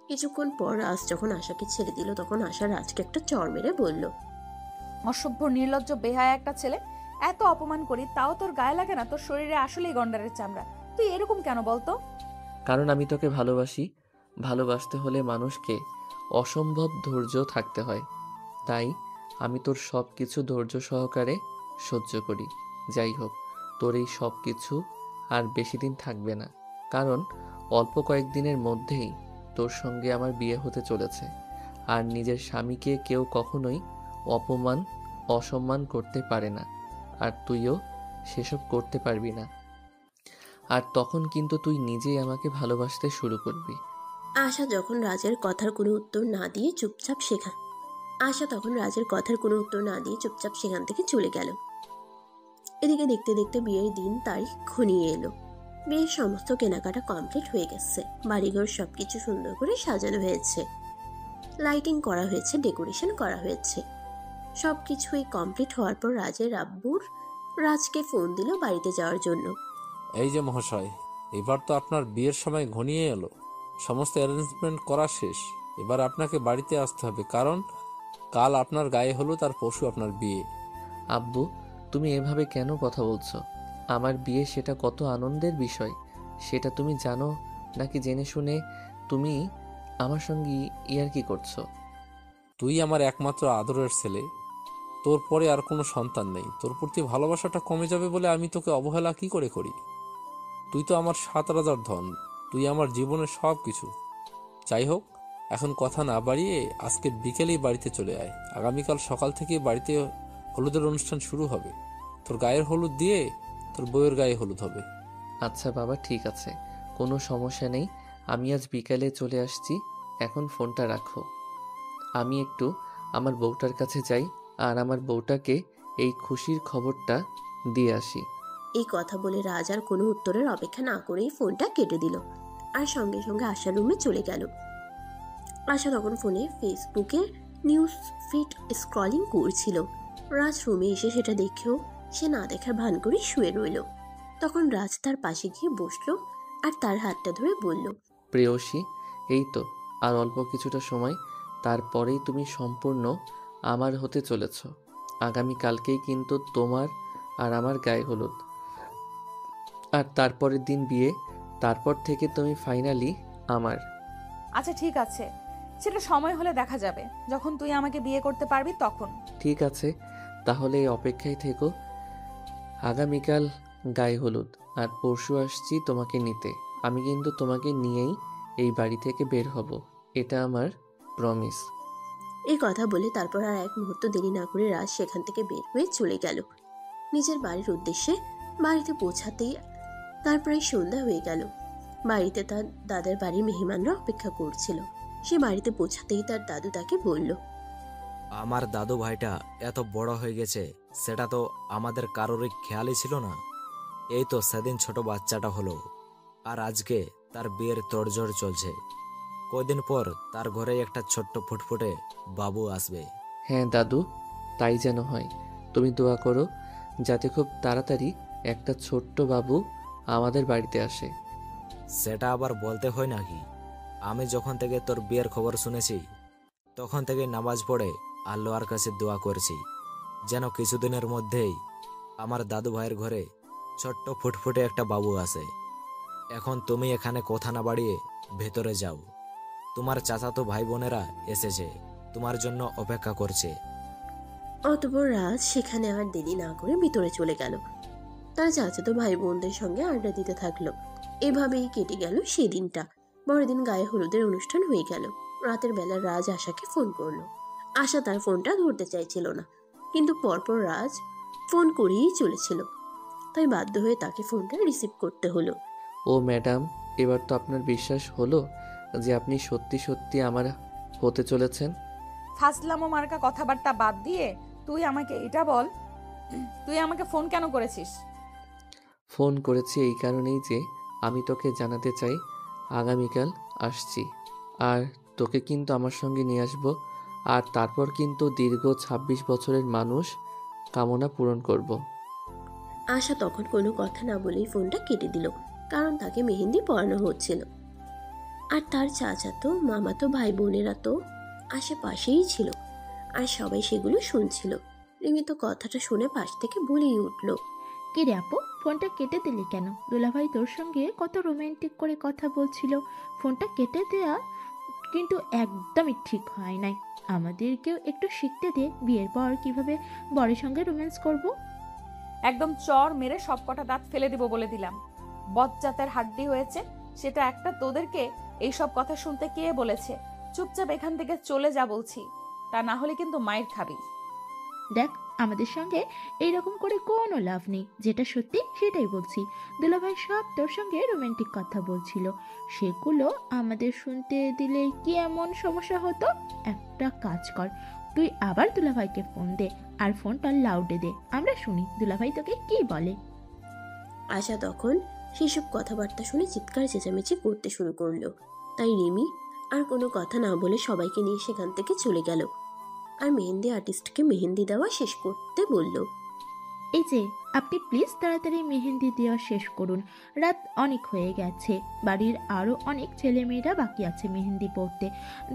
কিছুক্ষণ পর রাজ যখন আশাকে ছেড়ে দিল, তখন আশা রাজকে একটা চড় মেরে বলল, অসভ্য নির্লজ্জ বেহায়া একটা ছেলে, এত অপমান করি তাও তোর গায়ে লাগে না? তোর শরীরে আসলেই গন্ডারের চামড়া, তুই এরকম কেন বলতো? কারণ আমি তোকে ভালোবাসি। ভালোবাসতে হলে মানুষকে অসম্ভব ধৈর্য থাকতে হয়। তাই আমি তোর সব কিছু ধৈর্য সহকারে সহ্য করি। যাই হোক, তোর এই সব কিছু আর বেশি দিন থাকবে না, কারণ অল্প কয়েকদিনের মধ্যেই তোর সঙ্গে আমার বিয়ে হতে চলেছে। আর নিজের স্বামীকে কেউ কখনোই অপমান অসম্মান করতে পারে না, আর তুইও সেসব করতে পারবি না। আর তখন কিন্তু তুই নিজেই আমাকে ভালোবাসতে শুরু করবি। আশা যখন রাজের কথার কোনো উত্তর না দিয়ে চুপচাপ সেখান থেকে চলে গেল। এদিকে দেখতে দেখতে বিয়ের দিন তারিখ ঘনিয়ে এলো। বিয়ের সমস্ত কেনাকাটা কমপ্লিট হয়ে গেছে। বাড়িঘর সবকিছু সুন্দর করে সাজানো হয়েছে, লাইটিং করা হয়েছে, ডেকোরেশন করা হয়েছে। সবকিছুই কমপ্লিট হওয়ার পর রাজের আব্বুর রাজকে ফোন দিল বাড়িতে যাওয়ার জন্য। এই যে মহাশয়, এবার তো আপনার বিয়ের সময় ঘনিয়ে এলো। সমস্ত অ্যারেঞ্জমেন্ট করা শেষ। এবার আপনাকে বাড়িতে আসতে হবে, কারণ কাল আপনার গায়ে হলুদ আর পরশু আপনার বিয়ে। আব্বু, তুমি এভাবে কেন কথা বলছো? আমার বিয়ে সেটা কত আনন্দের বিষয়, সেটা তুমি জানো নাকি জেনে শুনে তুমি আমার সঙ্গে ইয়ার্কি করছো? তুই আমার একমাত্র আদরের ছেলে। তোর পরে আর কোনো সন্তান নেই। তোর প্রতি ভালোবাসাটা কমে যাবে বলে আমি তোকে অবহেলা কি করে করি? তুই তো আমার 7 রাজার ধন, তুই আমার জীবনের সব কিছু। যাই হোক, এখন কথা না বাড়িয়ে আজকে বিকেলেই বাড়িতে চলে আয়। আগামীকাল সকাল থেকে বাড়িতে হলুদের অনুষ্ঠান শুরু হবে। তোর গায়ের হলুদ দিয়ে তোর বউয়ের গায়ে হলুদ হবে। আচ্ছা বাবা, ঠিক আছে, কোনো সমস্যা নেই। আমি আজ বিকালে চলে আসছি। এখন ফোনটা রাখো। আমি একটু আমার বউটার কাছে যাই আর আমার বউটাকে এই খুশির খবরটা দিয়ে আসি। এই কথা বলে রাজ আর কোনো উত্তরের অপেক্ষা না করেই ফোনটা কেটে দিল আর সঙ্গে সঙ্গে আশার রুমে চলে গেল। আশা তখন ফোনে ফেসবুকে নিউজ ফিড স্ক্রলিং করছিল। রাজ রুমে এসে সেটা দেখেও সে না দেখার ভান করে শুয়ে রইল। তখন রাজ তার পাশে গিয়ে বসলো আর তার হাতটা ধরে বলল, প্রেয়সী, এই তো আর অল্প কিছুটা সময়, তারপরেই তুমি সম্পূর্ণ আমার হতে চলেছ। আগামীকালকেই কিন্তু তোমার আর আমার গায়ে হলুদ, আর তারপরের দিন বিয়ে। তারপর থেকে তুমি ফাইনালি আমার। আচ্ছা ঠিক আছে, সেটা সময় হলে দেখা যাবে, যখন তুই আমাকে বিয়ে করতে পারবি তখন। ঠিক আছে, তাহলে এই অপেক্ষায় থেকো। আগামীকাল গায়ে হলুদ আর পরশু আসছি তোমাকে নিতে। আমি কিন্তু তোমাকে নিয়েই এই বাড়ি থেকে বের হব, এটা আমার প্রমিস। এই কথা বলে তারপর আর এক মুহূর্ত দেরি না করে রাজ সেখান থেকে বের হয়ে চলে গেল নিজের বাড়ির উদ্দেশ্যে। বাড়িতে পৌঁছাতেই তার প্রায় সন্ধ্যা হয়ে গেল। বাড়িতে তার দাদার বাড়ির মেহমানরা অপেক্ষা করছিল। সে বাড়িতে পৌঁছাতেই তার দাদু তাকে বলল, আমার দাদু ভাইটা এত বড় হয়ে গেছে, সেটা তো আমাদের কারোরই খেয়ালই ছিল না। এই তো সেদিন ছোট বাচ্চাটা হলো, আর আজকে তার বিয়ের তোড়জোড় চলছে। কয়দিন পর তার ঘরে একটা ছোট্ট ফুটফুটে বাবু আসবে। হ্যাঁ দাদু, তাই যেন হয়। তুমি দোয়া করো যাতে খুব তাড়াতাড়ি একটা ছোট্ট বাবু আমাদের বাড়িতে আসে। সেটা আবার বলতে হয় নাকি? আমি যখন থেকে তোর বিয়ের খবর শুনেছি তখন থেকে নামাজ পড়ে আল্লাহর কাছে দোয়া করছি যেন কিছুদিনের মধ্যেই আমার দাদু ভাইয়ের ঘরে ছোট্ট ফুটফুটে একটা বাবু আসে। এখন তুমি এখানে কথা না বাড়িয়ে ভেতরে যাও। তোমার চাচাতো ভাই বোনেরা এসেছে, তোমার জন্য অপেক্ষা করছে। অতঃপর রাজ সেখানে আর দেরি না করে ভিতরে চলে গেল। তার চাচাতো ভাই বোনদের সঙ্গে আড্ডা দিতে থাকলো। এভাবেই কেটে গেল সেই দিনটা। বড়দিন গায়ে হলুদের অনুষ্ঠান হয়ে গেল। রাতের বেলা রাজ আশাকে ফোন করলো। আশা তার ফোনটা ধরতে চাইছিল না, কিন্তু পরপর রাজ ফোন করেই চলেছিল, তাই বাধ্য হয়ে তাকে ফোনটা রিসিভ করতে হলো। ও ম্যাডাম, এবার তো আপনার বিশ্বাস হলো যে আপনি সত্যি সত্যি আমার হতে চলেছেন? ফাজলামো মার্কা কথাবার্তা বাদ দিয়ে তুই আমাকে এটা বল, তুই আমাকে ফোন কেন করেছিস? ফোন করেছি এই কারণেই যে আমি তোকে জানাতে চাই আগামীকাল আসছি, আর তোকে কিন্তু আমার সঙ্গে নিয়ে আসবো, আর তারপর কিন্তু দীর্ঘ ২৬ বছরের মানুষ কামনা পূরণ করব। আশা তখন কোনো কথা না বলেই ফোনটা কেটে দিল, কারণ তাকে মেহেন্দি পরানো হচ্ছিল। আর তার চাচাতো মামাতো ভাই বোনেরা তো আশেপাশেই ছিল, আর সবাই সেগুলো শুনছিল। রিমি তো কথাটা শুনে পাশ থেকে বলেই উঠল, কি রে আপু, ফোনটা কেটে দিলি কেন? দুলাভাই তোর সঙ্গে কত রোমান্টিক করে কথা বলছিল, ফোনটা কেটে দেয়া কিন্তু একদমই ঠিক হয় নাই। আমাদেরকেও একটু শিখতে দে, বিয়ের পর কিভাবে বরের সঙ্গে রোম্যান্স করব। একদম চর মেরে সব কটা দাঁত ফেলে দিব বলে দিলাম। বজ্জাতের হাড্ডি হয়েছে সেটা একটা, তোদেরকে এইসব কথা শুনতে কে বলেছে? চুপচাপ এখান থেকে চলে যা বলছি, তা না হলে কিন্তু মায়ের খাবি। দেখ, আমাদের সঙ্গে এইরকম করে কোনো লাভ নেই, যেটা সত্যি সেটাই বলছি। দুলাভাই সব তোর সঙ্গে রোমান্টিক কথা বলছিল, সেগুলো আমাদের শুনতে দিলে কি এমন সমস্যা হতো? একটা কাজ কর, তুই আবার দুলাভাইকে ফোন দে, আর ফোনটা লাউডে দে, আমরা শুনি দুলাভাই তোকে কি বলে। আশা তখন সেসব কথাবার্তা শুনে চিৎকার চেঁচামেচি করতে শুরু করলো। তাই রিমি আর কোনো কথা না বলে সবাইকে নিয়ে সেখান থেকে চলে গেল, আর মেহেন্দি আর্টিস্টকে মেহেন্দি দেওয়া শেষ করতে বলল। এই যে, আপনি প্লিজ তাড়াতাড়ি মেহেন্দি দেওয়া শেষ করুন, রাত অনেক হয়ে গেছে, বাড়ির আরও অনেক ছেলেমেয়েরা বাকি আছে মেহেন্দি পরতে,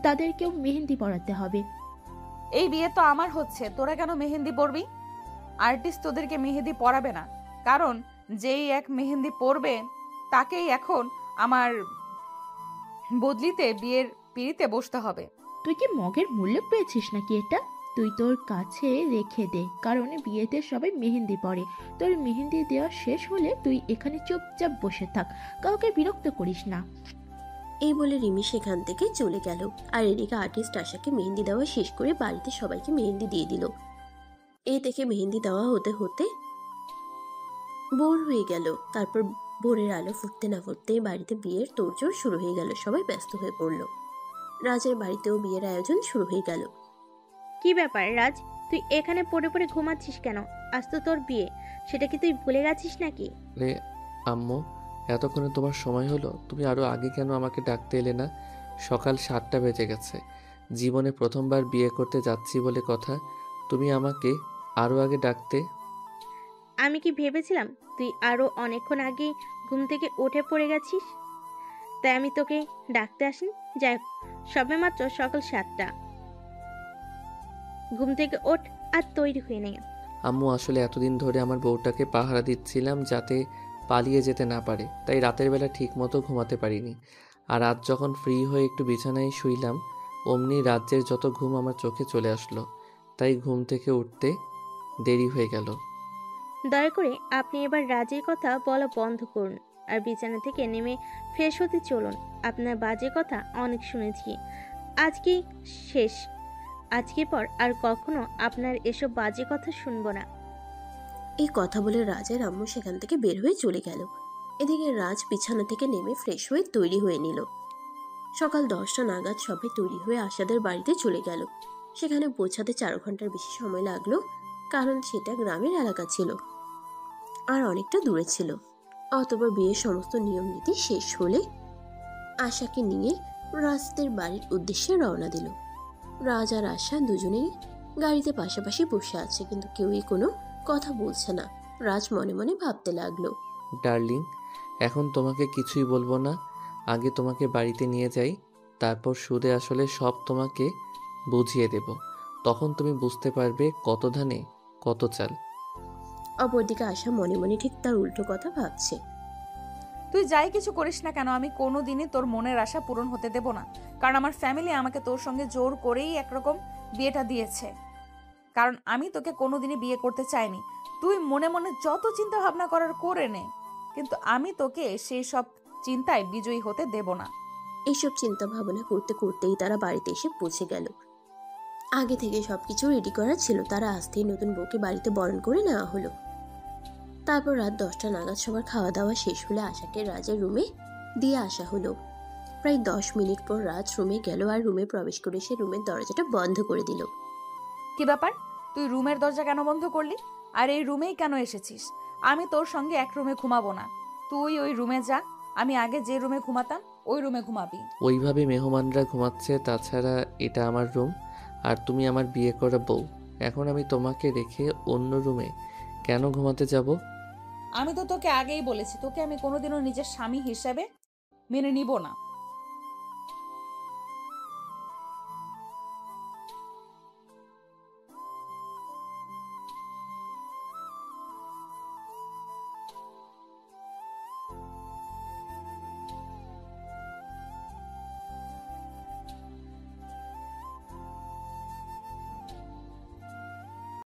তাদেরকেও মেহেন্দি পরাতে হবে। এই বিয়ে তো আমার হচ্ছে, তোরা কেন মেহেন্দি পরবি? আর্টিস্ট তোদেরকে মেহেন্দি পরাবে না, কারণ যেই এক মেহেন্দি পরবে তাকেই এখন আমার বদলিতে বিয়ের পিঁড়িতে বসতে হবে। তুই কি মগের মূল্য পেয়েছিস নাকি এটা? তুই তোর কাছে রেখে দে, কারণ বিয়েতে সবাই মেহেন্দি পরে। তোর মেহেন্দি দেওয়া শেষ হলে তুই এখানে চুপচাপ বসে থাক, কাউকে বিরক্ত করিস না। এই বলে রিমি সেখান থেকে চলে গেল, আর এদিকে আর্টিস্ট আশাকে মেহেন্দি দেওয়া শেষ করে বাড়িতে সবাইকে মেহেন্দি দিয়ে দিল। এই দেখে মেহেন্দি দেওয়া হতে হতে ভোর হয়ে গেল। তারপর ভোরের আলো ফুটতে না ফুটতেই বাড়িতে বিয়ের তোড়জোড় শুরু হয়ে গেল। সবাই ব্যস্ত হয়ে পড়ল। রাজের বাড়িতেও বিয়ের আয়োজন শুরু হয়ে গেল। কি ব্যাপার রাজ, তুই এখানে পড়ে পড়ে ঘুমাচ্ছিস কেন? আজ তো তোর বিয়ে, সেটা কি তুই ভুলে গেছিস নাকি? রে আম্মু, এতক্ষণে তোমার সময় হলো? তুমি আরো আগে কেন আমাকে ডাকতে এলে না? সকাল 7টা বেজে গেছে। জীবনে প্রথমবার বিয়ে করতে যাচ্ছি বলে কথা, তুমি আমাকে আরো আগে ডাকতে। আমি কি ভেবেছিলাম তুই আরো অনেকক্ষণ আগে ঘুম থেকে উঠে পড়ে গেছিস, তাই আমি তোকে ডাকতে আসিনি। যাই হোক, সবে মাত্র সকাল 7টা, ঘুম থেকে ওঠ আর তৈরি হয়ে নে। আম্মু, আসলে এতদিন ধরে আমার বউটাকে পাহারা দিচ্ছিলাম যাতে পালিয়ে যেতে না পারে, তাই রাতের বেলা ঠিক মতো ঘুমাতে পারিনি। আর আজ যখন ফ্রি হয়ে একটু বিছানায় শুইলাম, অমনি রাজ্যের যত ঘুম আমার চোখে চলে আসলো, তাই ঘুম থেকে উঠতে দেরি হয়ে গেল। দয়া করে আপনি এবার রাজের কথা বলা বন্ধ করুন, আর বিছানা থেকে নেমে ফ্রেশ হতে চলুন। আপনার বাজে কথা অনেক শুনেছি, আজকেই শেষ। আজকে পর আর কখনো আপনার এসব বাজে কথা শুনবো না। এই কথা বলে রাজের আম্মু সেখান থেকে বের হয়ে চলে গেল। এদিকে রাজ বিছানা থেকে নেমে ফ্রেশ হয়ে তৈরি হয়ে নিল। সকাল 10টা নাগাদ সবাই তৈরি হয়ে আশাদের বাড়িতে চলে গেল। সেখানে পৌঁছাতে 4 ঘন্টার বেশি সময় লাগলো, কারণ সেটা গ্রামের এলাকা ছিল আর অনেকটা দূরে ছিল। অতঃপর বিয়ের সমস্ত নিয়ম নীতি শেষ হলে আশাকে নিয়ে রাজদের বাড়ির উদ্দেশ্যে রওনা দিল। রাজ আর আশা দুজনেই গাড়িতে পাশাপাশি বসে আছে, কিন্তু কেউই কোনো কথা বলছে না। রাজ মনে মনে ভাবতে লাগলো, ডার্লিং, এখন তোমাকে কিছুই বলবো না। আগে তোমাকে বাড়িতে নিয়ে যাই, তারপর সুদে আসলে সব তোমাকে বুঝিয়ে দেব। তখন তুমি বুঝতে পারবে কত ধানে কত চাল। অপরদিকে আশা মনে মনে ঠিক তার উল্টো কথা ভাবছে। তুই যাই কিছু করিস না কেন, আমি কোনো দিনই তোর মনের আশা পূরণ হতে দেব না। কারণ আমার ফ্যামিলি আমাকে তোর সঙ্গে জোর করেই একরকম বিয়েটা দিয়েছে। কারণ আমি তোকে কোনোদিনই বিয়ে করতে চাইনি। তুই মনে মনে যত চিন্তা ভাবনা করার করে নে, কিন্তু আমি তোকে সেই সব চিন্তায় বিজয়ী হতে দেব না। এইসব চিন্তা ভাবনা করতে করতেই তারা বাড়িতে এসে পৌঁছে গেল। আগে থেকে সবকিছু রেডি করা ছিল, তারা আসতেই নতুন বউকে বাড়িতে বরণ করে নেওয়া হলো। তারপর রাত 10টা নাগাদ সবার খাওয়া দাওয়া শেষ হলে আশাকে রাজের রুমে দিয়ে আসা হলো। প্রায় 10 মিনিট পর রাজ রুমে গেল আর রুমে প্রবেশ করে সে রুমের দরজাটা বন্ধ করে দিল। কি ব্যাপার, তুই রুমের দরজা কেন বন্ধ করলি? আর এই রুমেই কেন এসেছিস? আমি তোর সঙ্গে এক রুমে ঘুমাবো না। তুই ওই রুমে যা, আমি আগে যে রুমে ঘুমাতাম ওই রুমে ঘুমাবি। ওইভাবে মেহমানরা ঘুমাচ্ছে, তাছাড়া এটা আমার রুম আর তুমি আমার বিয়ে করা বউ। এখন আমি তোমাকে রেখে অন্য রুমে কেন ঘুমাতে যাব? আমি তো তোকে আগেই বলেছি, তোকে আমি কোনোদিনও নিজের স্বামী হিসেবে মেনে নিব না।